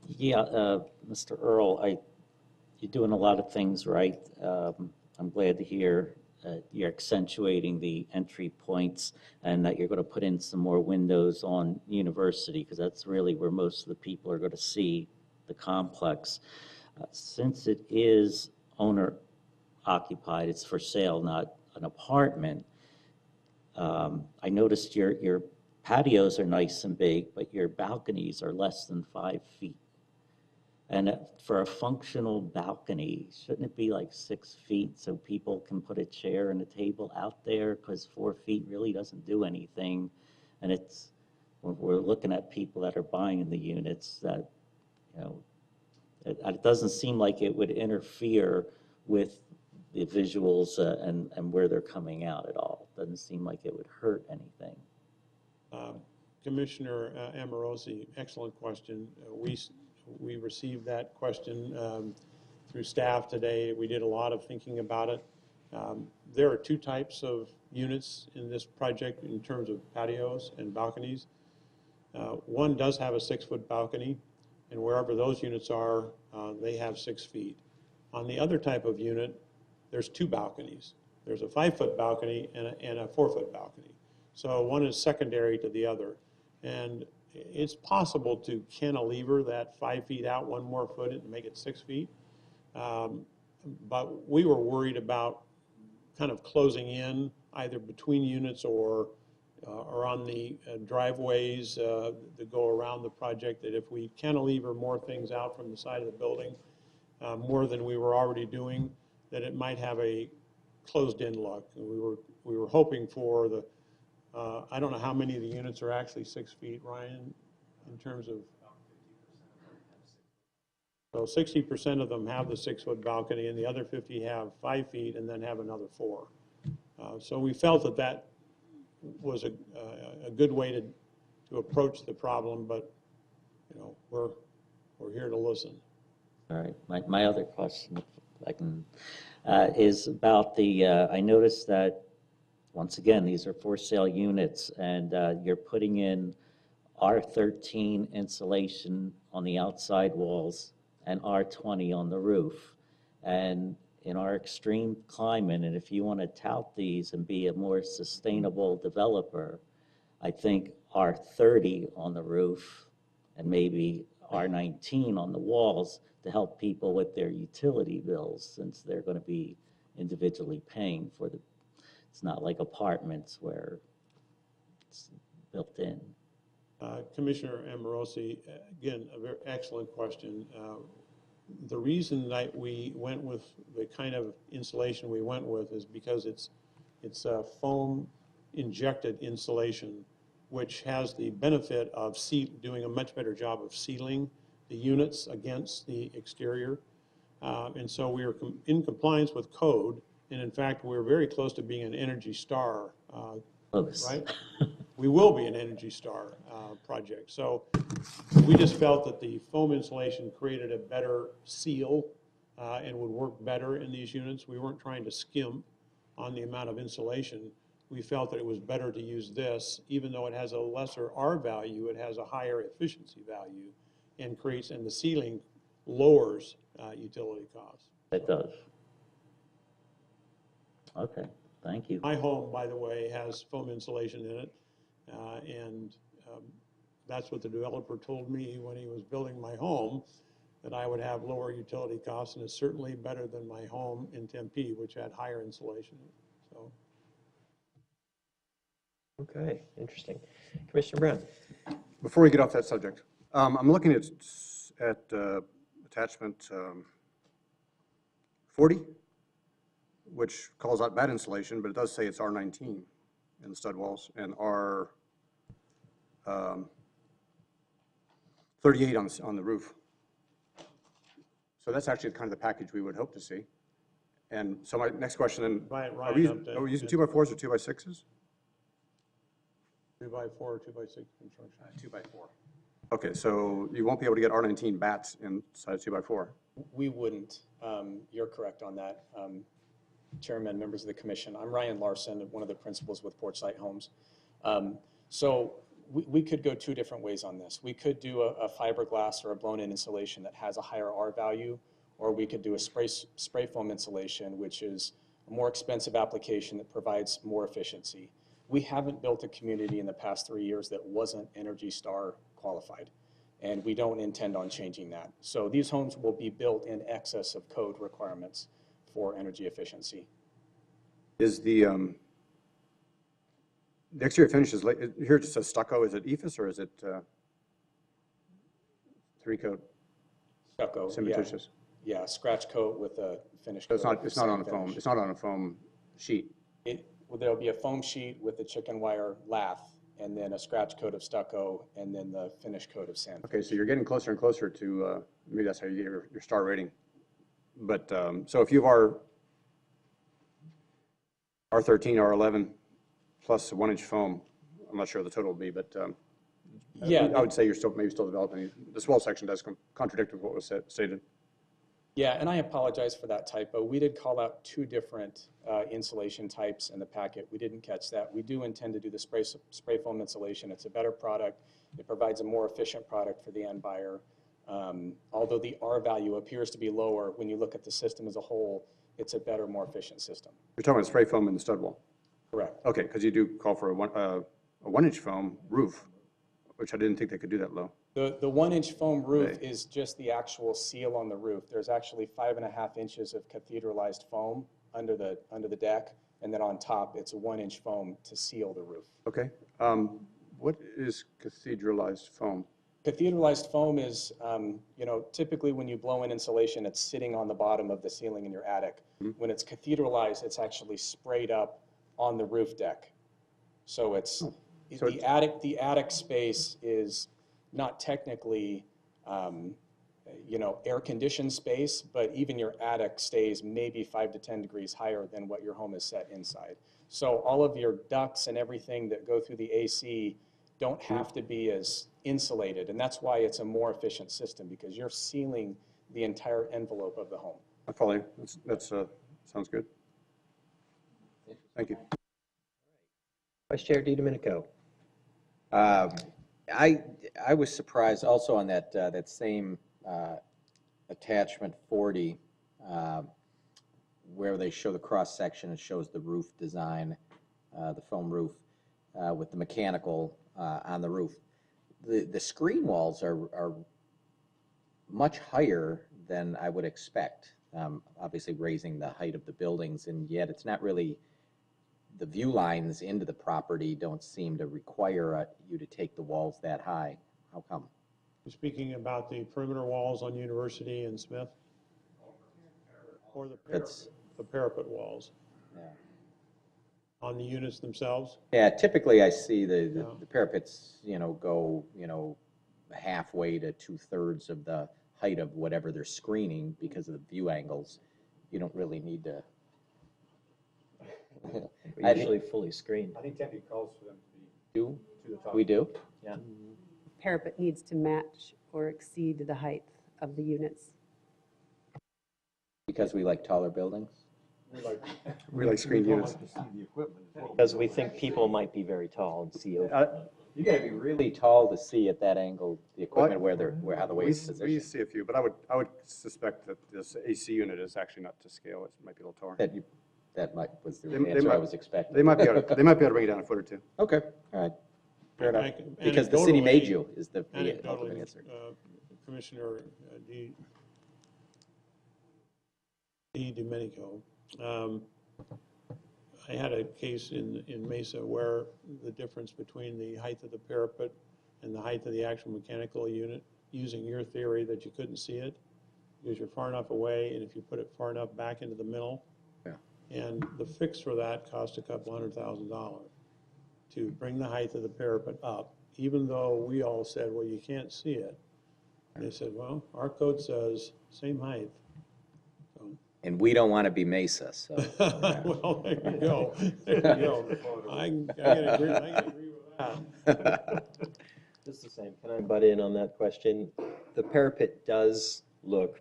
Mr. Earl, you're doing a lot of things right. I'm glad to hear you're accentuating the entry points and that you're going to put in some more windows on University, because that's really where most of the people are going to see the complex. Since it is owner occupied, it's for sale, not an apartment. I noticed your patios are nice and big, but your balconies are less than 5 feet. And for a functional balcony, shouldn't it be like 6 feet so people can put a chair and a table out there? Because 4 feet really doesn't do anything. And we're looking at people that are buying the units that, it doesn't seem like it would interfere with the visuals and where they're coming out at all. Doesn't seem like it would hurt anything. Commissioner Amorosi, excellent question. We received that question through staff today. We did a lot of thinking about it. There are 2 types of units in this project in terms of patios and balconies. One does have a 6-foot balcony, and wherever those units are, they have 6 feet. On the other type of unit, there's 2 balconies. There's a 5-foot balcony and a 4-foot balcony. So one is secondary to the other. And it's possible to cantilever that 5 feet out 1 more foot and make it 6 feet. But we were worried about kind of closing in either between units or on the driveways that go around the project, that if we cantilever more things out from the side of the building, more than we were already doing, that it might have a closed-in look. And we were hoping for the, I don't know how many of the units are actually 6 feet, Ryan, in terms of. So 60% of them have the 6-foot balcony, and the other 50 have 5 feet, and then have another 4. So we felt that that was a good way to approach the problem, but we're here to listen. All right. My other question, if I can, is about I noticed that, once again, these are for sale units, and you're putting in R13 insulation on the outside walls and R20 on the roof. And in our extreme climate, and if you want to tout these and be a more sustainable developer, I think R30 on the roof and maybe R19 on the walls to help people with their utility bills, since they're going to be individually paying for it's not like apartments where it's built in. Commissioner Amorosi, again, a very excellent question. The reason that we went with the kind of insulation we went with is because it's a foam injected insulation, which has the benefit of doing a much better job of sealing the units against the exterior. And so we are in compliance with code, and in fact, we're very close to being an Energy Star, right? We will be an Energy Star project. So we just felt that the foam insulation created a better seal and would work better in these units. We weren't trying to skimp on the amount of insulation. We felt that it was better to use this, even though it has a lesser R value, it has a higher efficiency value, and the sealing lowers utility costs. It does. Okay, thank you. My home, by the way, has foam insulation in it, and that's what the developer told me when he was building my home, that I would have lower utility costs, and it's certainly better than my home in Tempe, which had higher insulation. So. Okay, interesting. Commissioner Brown. Before we get off that subject, I'm looking at attachment 40, which calls out bad insulation, but it does say it's R19 in the stud walls and R38 on the roof. So that's actually kind of the package we would hope to see. And so my next question, then, are we using 2x4s or 2x6s? 2x4 or 2x6 construction? 2x4. Okay, so you won't be able to get R19 bats inside a 2x4? We wouldn't. You're correct on that. Chairman, members of the commission. I'm Ryan Larson, one of the principals with Porchlight Homes. So we could go two different ways on this. We could do a fiberglass or a blown-in insulation that has a higher R value, or we could do a spray foam insulation, which is a more expensive application that provides more efficiency. We haven't built a community in the past 3 years that wasn't ENERGY STAR qualified, and we don't intend on changing that. So these homes will be built in excess of code requirements for energy efficiency. Is the exterior finish is, here it just says stucco, is it EIFS or is it 3-coat Stucco, cementitious? yeah, scratch coat with a finish So coat. it's not on a foam, it's not on a foam sheet. Well, there'll be a foam sheet with a chicken wire lath, and then a scratch coat of stucco, and then the finish coat of sand. Okay, so you're getting closer and closer to, maybe that's how you get your star rating. But, so if you have R13, R11 plus a 1-inch foam, I'm not sure what the total will be, but Yeah, I would say you're maybe still developing. This wall section does contradict with what was stated. yeah, and I apologize for that typo. We did call out two different insulation types in the packet. We didn't catch that. We do intend to do the spray foam insulation. It's a better product. It provides a more efficient product for the end buyer. Although the R value appears to be lower, when you look at the system as a whole, it's a better, more efficient system. You're talking about spray foam in the stud wall? Correct. Okay, because you do call for a 1-inch foam roof, which I didn't think they could do that low. The 1-inch foam roof is just the actual seal on the roof. There's actually 5.5 inches of cathedralized foam under the deck, and then on top, it's a 1-inch foam to seal the roof. Okay. What is cathedralized foam? Cathedralized foam is, typically when you blow in insulation, it's sitting on the bottom of the ceiling in your attic. When it's cathedralized, it's actually sprayed up on the roof deck. So it's, the attic space is not technically, air-conditioned space, but even your attic stays maybe 5 to 10 degrees higher than what your home is set inside. So all of your ducts and everything that go through the AC don't have to be as insulated, and that's why it's a more efficient system, because you're sealing the entire envelope of the home. I follow you. That's sounds good. Thank you. Vice Chair DiDomenico. I was surprised also on that same attachment 40, where they show the cross section. It shows the roof design, the foam roof with the mechanical on the roof. The screen walls are much higher than I would expect, obviously raising the height of the buildings, and yet it's not really, the view lines into the property don't seem to require you to take the walls that high. How come? You're speaking about the perimeter walls on University and Smith? Or the parapet walls? Yeah. On the units themselves? Yeah, typically I see the parapets, go, halfway to 2/3 of the height of whatever they're screening because of the view angles. You don't really need to. Usually fully screened. I think Tempe calls for them to be Do? to the top. We do? Yeah. Parapet needs to match or exceed the height of the units. Because we like taller buildings? We like screened units. Because we think people might be very tall and see over. You gotta be really tall to see at that angle, the equipment how the way We it's we positioned. see a few, but I would suspect that this AC unit is actually not to scale. It might be a little taller. That was the They answer I might- was expecting. They might be able to bring it down a foot or two. Okay, all right. Fair enough. Anec- Because the city made anecdotally- you is the ultimate Anecdotally, answer. Commissioner DiDomenico, I had a case in Mesa where the difference between the height of the parapet and the height of the actual mechanical unit, using your theory that you couldn't see it, because you're far enough away, and if you put it far enough back into the middle, and the fix for that cost a couple $100,000 to bring the height of the parapet up, even though we all said, well, you can't see it. And they said, well, our code says same height. So, And we don't want to be Mesa, so. well, there you go. There you go. I can agree with that. Just the same, can I butt in on that question? The parapet does look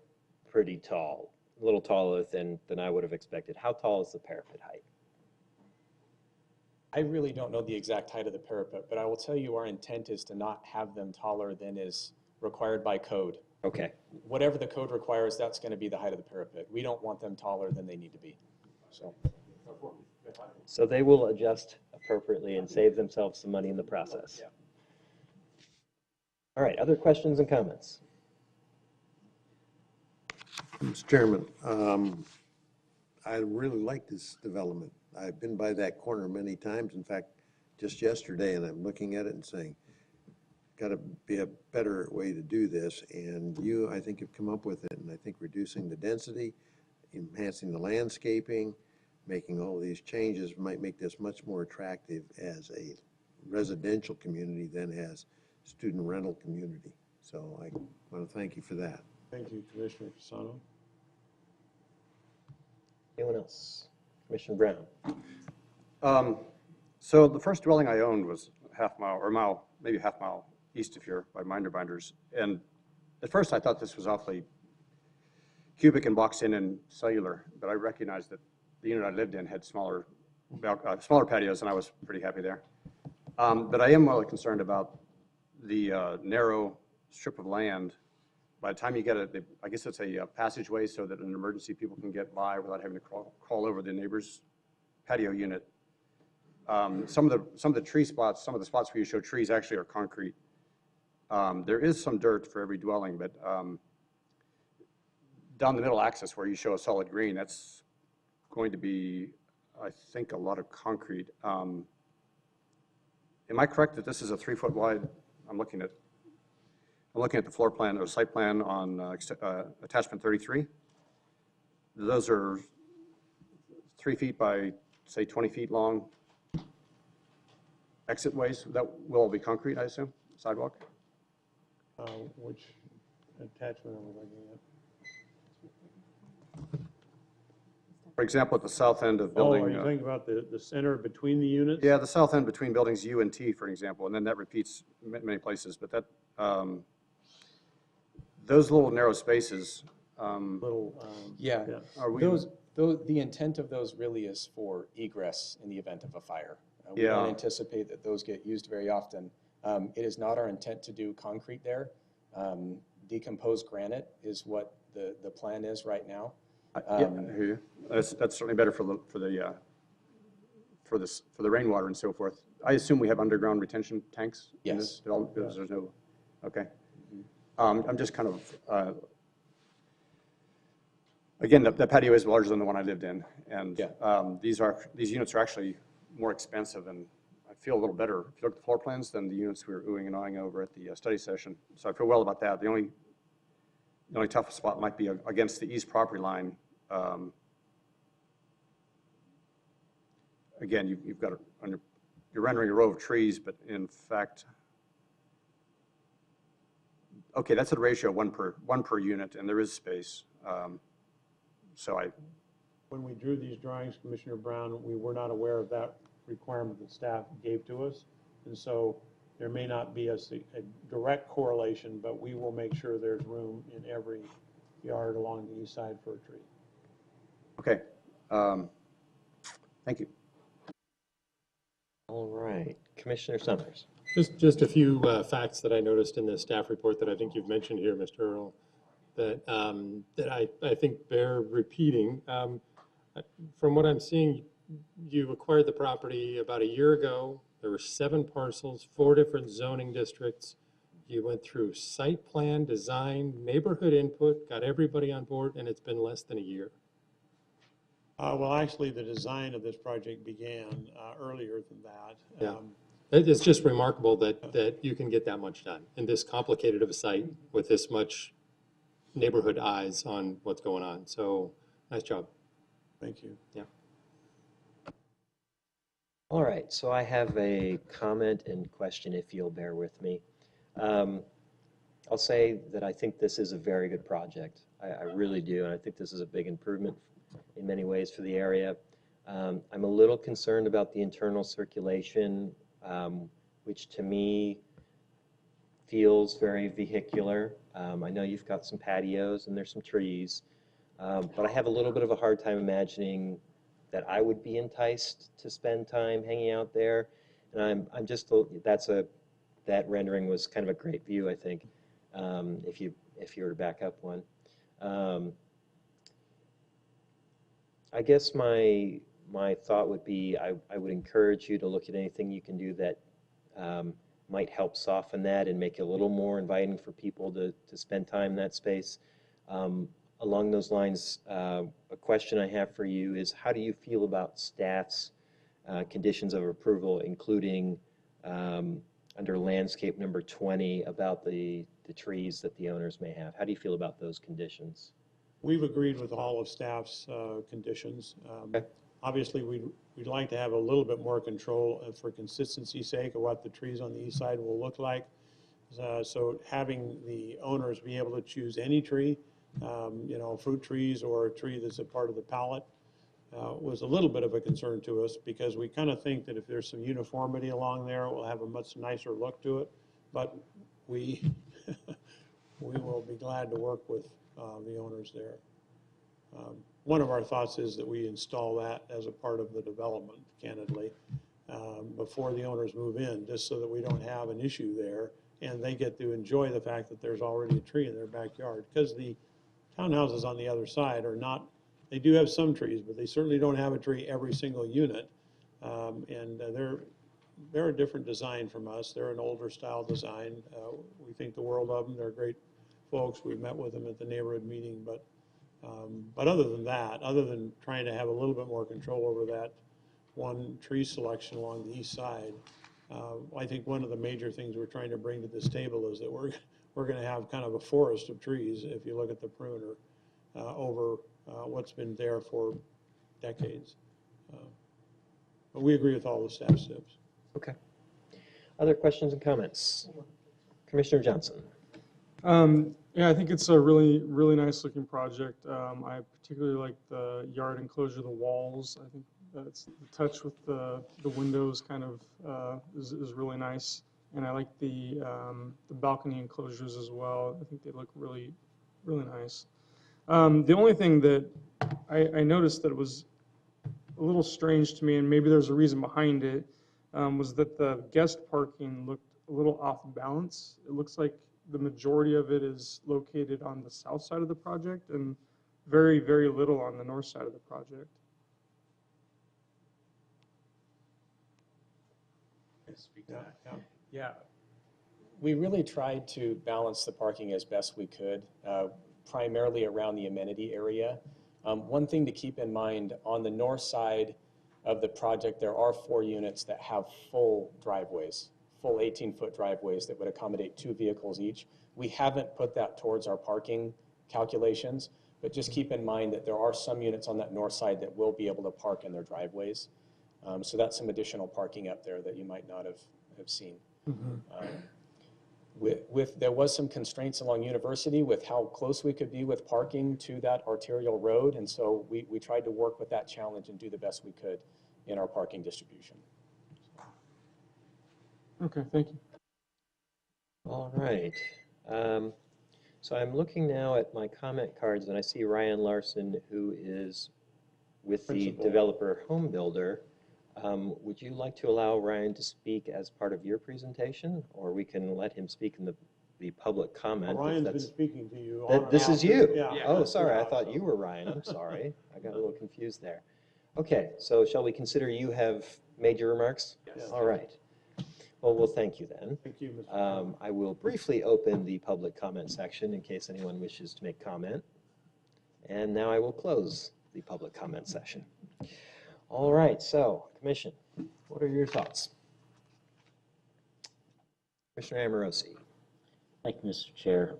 pretty tall, a little taller than I would have expected. How tall is the parapet height? I really don't know the exact height of the parapet, but I will tell you our intent is to not have them taller than is required by code. Okay, Whatever the code requires, that's going to be the height of the parapet. We don't want them taller than they need to be. so they will adjust appropriately and save themselves some money in the process. All right, other questions and comments? Mr. Chairman, I really like this development. I've been by that corner many times, in fact, just yesterday, and I'm looking at it and saying, got to be a better way to do this, and you, I think, have come up with it, and I think reducing the density, enhancing the landscaping, making all these changes might make this much more attractive as a residential community than as student rental community. So I want to thank you for that. Thank you, Commissioner Fasano. Anyone else? Commissioner Brown? So the first dwelling I owned was half mile, or a mile, maybe half mile east of here by Minder Binders. And at first I thought this was awfully cubic and boxed in and cellular, but I recognized that the unit I lived in had smaller patios, and I was pretty happy there. But I am really concerned about the narrow strip of land. By the time you get it, I guess it's a passageway so that in an emergency people can get by without having to crawl over the neighbor's patio unit. Some of the tree spots, some of the spots where you show trees actually are concrete. There is some dirt for every dwelling, but down the middle axis where you show a solid green, that's going to be, I think, a lot of concrete. Am I correct that this is a 3-foot wide? I'm looking at the floor plan or site plan on attachment 33. Those are 3 feet by, say, 20 feet long exit ways. That will all be concrete, I assume, sidewalk? Which attachment are we looking at? For example, at the south end of Oh, building. are you thinking about the center between the units? Yeah, the south end between buildings U and T, for example, and then that repeats many places. But that those little narrow spaces. Little, Yeah, Are we? the intent of those really is for egress in the event of a fire. We Yeah. don't anticipate that those get used very often. It is not our intent to do concrete there. Decomposed granite is what the plan is right now. Yeah, I hear you. That's certainly better for the rainwater and so forth. I assume we have underground retention tanks in this Yes. development, because there's no, okay. I'm just kind of, again, the patio is larger than the one I lived in, and these units are actually more expensive, and I feel a little better if you look at the floor plans than the units we were oohing and ahhing over at the study session. So I feel well about that. The only tough spot might be against the east property line. Again, you've got you're rendering a row of trees, but in fact, okay, that's a ratio of one per unit, and there is space. when we drew these drawings, Commissioner Brown, we were not aware of that requirement that staff gave to us. And so there may not be a direct correlation, but we will make sure there's room in every yard along the east side for a tree. Okay. Thank you. All right, Commissioner Summers. Just a few facts that I noticed in the staff report that I think you've mentioned here, Mr. Earl, that I think bear repeating. From what I'm seeing, you acquired the property about a year ago. There were 7 parcels, 4 different zoning districts. You went through site plan, design, neighborhood input, got everybody on board, and it's been less than a year. Well, actually, the design of this project began earlier than that. Yeah. It's just remarkable that you can get that much done in this complicated of a site with this much neighborhood eyes on what's going on. So nice job. Thank you. Yeah. All right, so I have a comment and question, if you'll bear with me. I'll say that I think this is a very good project. I really do, and I think this is a big improvement in many ways for the area. I'm a little concerned about the internal circulation. which to me feels very vehicular. I know you've got some patios and there's some trees, but I have a little bit of a hard time imagining that I would be enticed to spend time hanging out there. And I'm just, that rendering was kind of a great view, I think, if you were to back up one. I guess my thought would be I would encourage you to look at anything you can do that might help soften that and make it a little more inviting for people to spend time in that space. Along those lines, a question I have for you is, how do you feel about staff's conditions of approval, including under landscape number 20 about the trees that the owners may have? How do you feel about those conditions? We've agreed with all of staff's conditions. Okay. Obviously, we'd like to have a little bit more control for consistency's sake of what the trees on the east side will look like. So having the owners be able to choose any tree, fruit trees or a tree that's a part of the palette, was a little bit of a concern to us, because we kind of think that if there's some uniformity along there, it will have a much nicer look to it. But we will be glad to work with the owners there. One of our thoughts is that we install that as a part of the development, candidly, before the owners move in, just so that we don't have an issue there, and they get to enjoy the fact that there's already a tree in their backyard. Because the townhouses on the other side are not, they do have some trees, but they certainly don't have a tree every single unit. And they're a different design from us. They're an older style design. We think the world of them. They're great folks. We met with them at the neighborhood meeting, but other than that, other than trying to have a little bit more control over that one tree selection along the east side, I think one of the major things we're trying to bring to this table is that we're going to have kind of a forest of trees, if you look at the perimeter, over what's been there for decades. But we agree with all the staff steps. Okay. Other questions and comments? Commissioner Johnson. Yeah, I think it's a really, really nice looking project. I particularly like the yard enclosure, the walls. I think that's the touch with the windows kind of is really nice. And I like the balcony enclosures as well. I think they look really, really nice. The only thing that I noticed that was a little strange to me, and maybe there's a reason behind it, was that the guest parking looked a little off balance. It looks like the majority of it is located on the south side of the project and very, very little on the north side of the project. Yeah, we really tried to balance the parking as best we could, primarily around the amenity area. One thing to keep in mind, on the north side of the project, there are 4 units that have full driveways, full 18-foot driveways that would accommodate 2 vehicles each. We haven't put that towards our parking calculations, but just keep in mind that there are some units on that north side that will be able to park in their driveways. So that's some additional parking up there that you might not have seen. There was some constraints along University with how close we could be with parking to that arterial road, and so we tried to work with that challenge and do the best we could in our parking distribution. Okay, thank you. All right. So I'm looking now at my comment cards, and I see Ryan Larson, who is with the developer home builder. Would you like to allow Ryan to speak as part of your presentation, or we can let him speak in the public comment? Well, Ryan's been speaking to you. This is you? Yeah. Oh, sorry, I thought you were Ryan. I'm sorry. I got a little confused there. Okay, so shall we consider you have made your remarks? Yes. All right. Well, thank you then. Thank you, Mr. Chairman. I will briefly open the public comment section in case anyone wishes to make comment. And now I will close the public comment session. All right, so, Commission, what are your thoughts? Commissioner Amorosi. Thank you, Mr. Chair.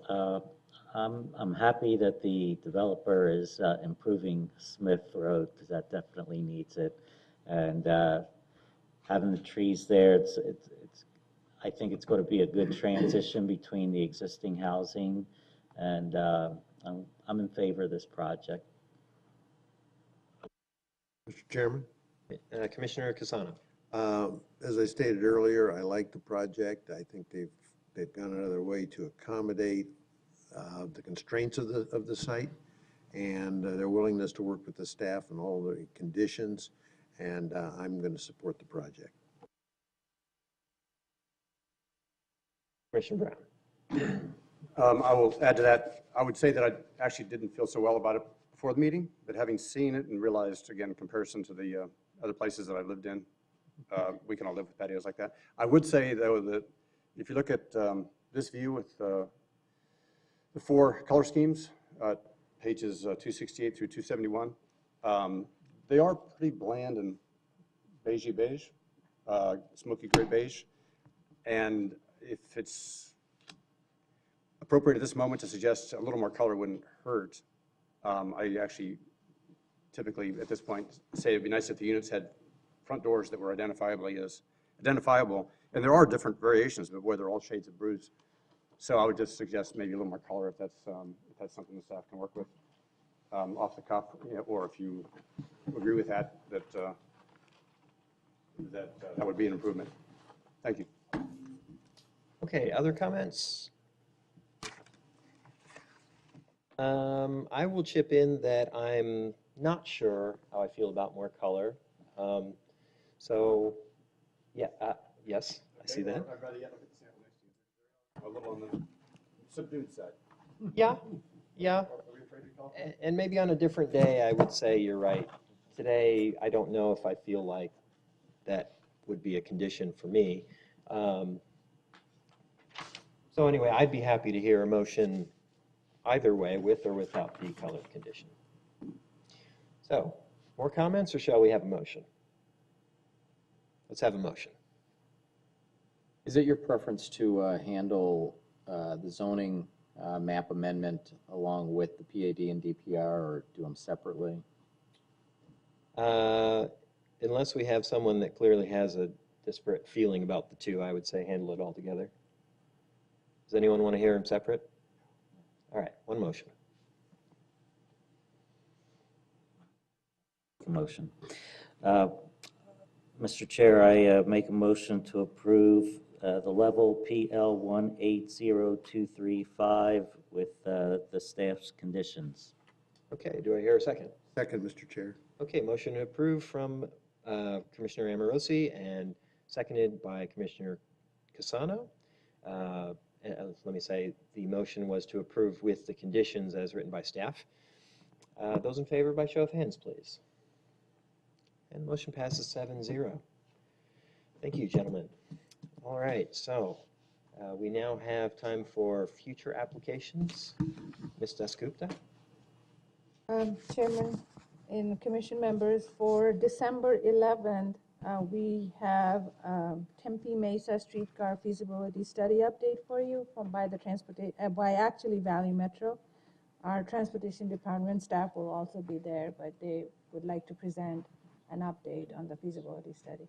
I'm happy that the developer is improving Smith Road, because that definitely needs it. And having the trees there, I think it's going to be a good transition between the existing housing, and I'm in favor of this project. Mr. Chairman? Commissioner Casano. As I stated earlier, I like the project. I think they've gone out of their way to accommodate the constraints of the site and their willingness to work with the staff and all the conditions, and I'm going to support the project. Commissioner Brown. I will add to that, I would say that I actually didn't feel so well about it before the meeting, but having seen it and realized, again, in comparison to the other places that I lived in, we can all live with patios like that. I would say, though, that if you look at this view with the 4 color schemes, pages 268 through 271, they are pretty bland and beigey beige, smoky gray beige. And if it's appropriate at this moment to suggest a little more color wouldn't hurt, I actually typically at this point say it'd be nice if the units had front doors that were identifiable, and there are different variations, but where they're all shades of bruise. So I would just suggest maybe a little more color if that's something the staff can work with off the cuff, or if you agree with that would be an improvement. Thank you. Okay, other comments? I will chip in that I'm not sure how I feel about more color. So, yeah, yes, I see that. I'd rather look at the sample next to you. A little on the subdued side. Yeah, yeah. And maybe on a different day, I would say you're right. Today, I don't know if I feel like that would be a condition for me. So anyway, I'd be happy to hear a motion either way, with or without the colored condition. So, more comments, or shall we have a motion? Let's have a motion. Is it your preference to handle the zoning map amendment along with the PAD and DPR, or do them separately? Unless we have someone that clearly has a disparate feeling about the two, I would say handle it all together. Does anyone want to hear them separate? All right, one motion. Motion. Mr. Chair, I make a motion to approve the level PL 180235 with the staff's conditions. Okay, do I hear a second? Second, Mr. Chair. Okay, motion to approve from Commissioner Amorosi and seconded by Commissioner Casano. Let me say, the motion was to approve with the conditions as written by staff. Those in favor by show of hands, please. And the motion passes 7-0. Thank you, gentlemen. All right, so we now have time for future applications. Ms. Dasgupta? Chairman and commission members, for December 11th, we have Tempe Mesa streetcar feasibility study update for you by actually Valley Metro. Our transportation department staff will also be there, but they would like to present an update on the feasibility study.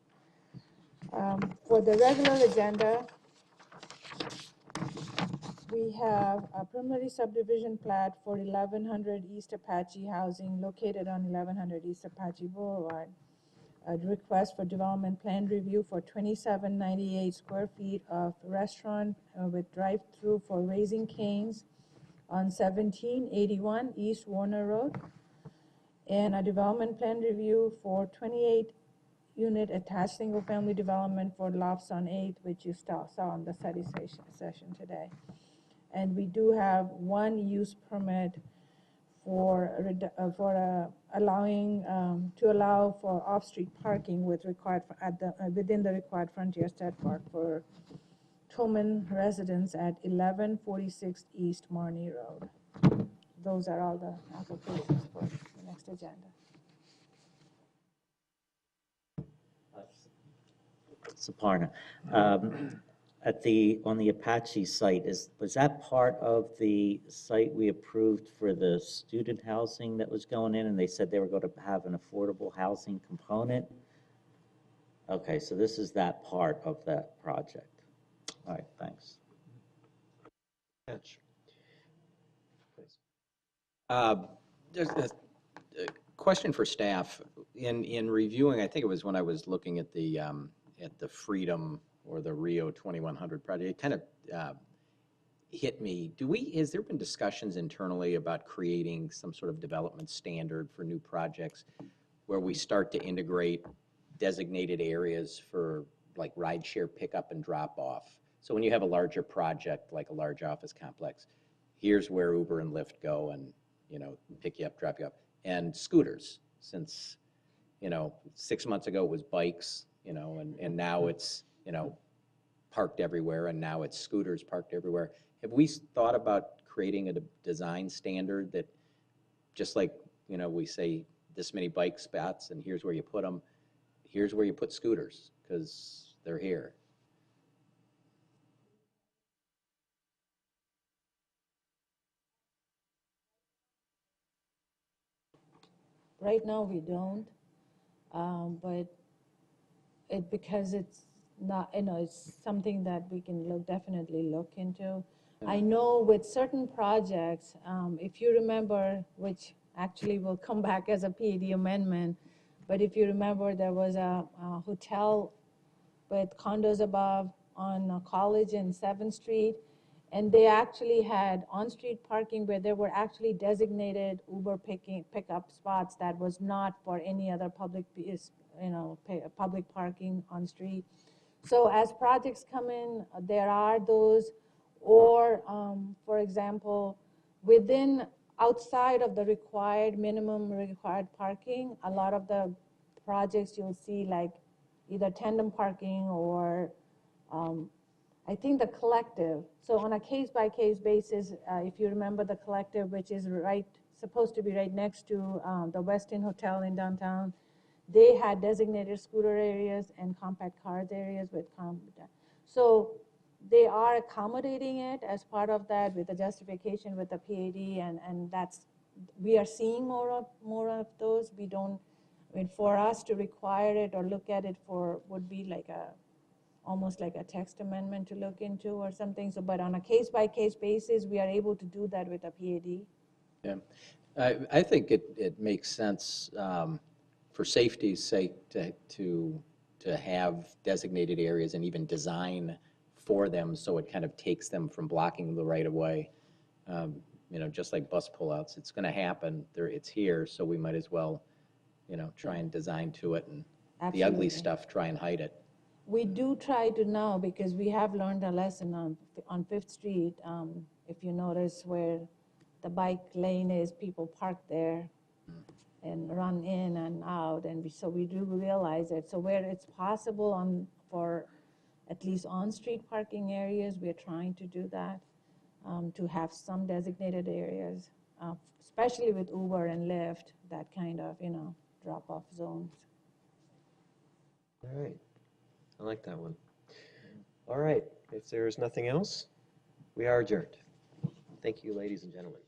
For the regular agenda, we have a preliminary subdivision plat for 1100 East Apache housing located on 1100 East Apache Boulevard. A request for development plan review for 2798 square feet of restaurant with drive-through for Raising Cane's on 1781 East Warner Road. And a development plan review for 28-unit attached single-family development for Lofts on 8th, which you saw on the study session today. And we do have one use permit for allowing to allow for off-street parking with required within the required frontier setback for Tolman residents at 1146 East Marnie Road. Those are all the applications for the next agenda. Saparna. On the Apache site, was that part of the site we approved for the student housing that was going in, and they said they were going to have an affordable housing component? Okay, so this is that part of that project. All right, thanks. Patch. Please. There's a question for staff. in reviewing, I think it was when I was looking at the Freedom or the Rio 2100 project, it kind of hit me. Has there been discussions internally about creating some sort of development standard for new projects where we start to integrate designated areas for like rideshare pickup and drop off? So when you have a larger project, like a large office complex, here's where Uber and Lyft go and, pick you up, drop you up. And scooters, since, 6 months ago it was bikes, and now it's, parked everywhere, and now it's scooters parked everywhere. Have we thought about creating a design standard that, just like, we say this many bike spots and here's where you put them, here's where you put scooters, because they're here? Right now, we don't, but because it's not, it's something that we can definitely look into. I know with certain projects, if you remember, which actually will come back as a PAD amendment, but if you remember, there was a hotel with condos above on College and 7th Street, and they actually had on-street parking where there were actually designated Uber pickup spots that was not for any other public, public parking on street. So as projects come in, there are those, or for example, outside of the minimum required parking, a lot of the projects you'll see like either tandem parking or I think the Collective. So on a case-by-case basis, if you remember the Collective, which is supposed to be right next to the Westin Hotel in downtown, they had designated scooter areas and compact cars areas with so they are accommodating it as part of that with the justification with the PAD, and we are seeing more of those. We don't. For us to require it or look at it would be like almost like a text amendment to look into or something. So, but on a case-by-case basis, we are able to do that with a PAD. Yeah, I think it makes sense for safety's sake to have designated areas and even design for them so it kind of takes them from blocking the right of way. Just like bus pullouts, it's going to happen. It's here, so we might as well, try and design to it, and Absolutely. The ugly stuff, try and hide it. We do try to now, because we have learned a lesson on 5th Street. If you notice where the bike lane is, people park there and run in and out, and so we do realize it. So where it's possible for at least on-street parking areas, we're trying to do that, to have some designated areas, especially with Uber and Lyft, that kind of, drop-off zones. All right. I like that one. All right. If there's nothing else, we are adjourned. Thank you, ladies and gentlemen.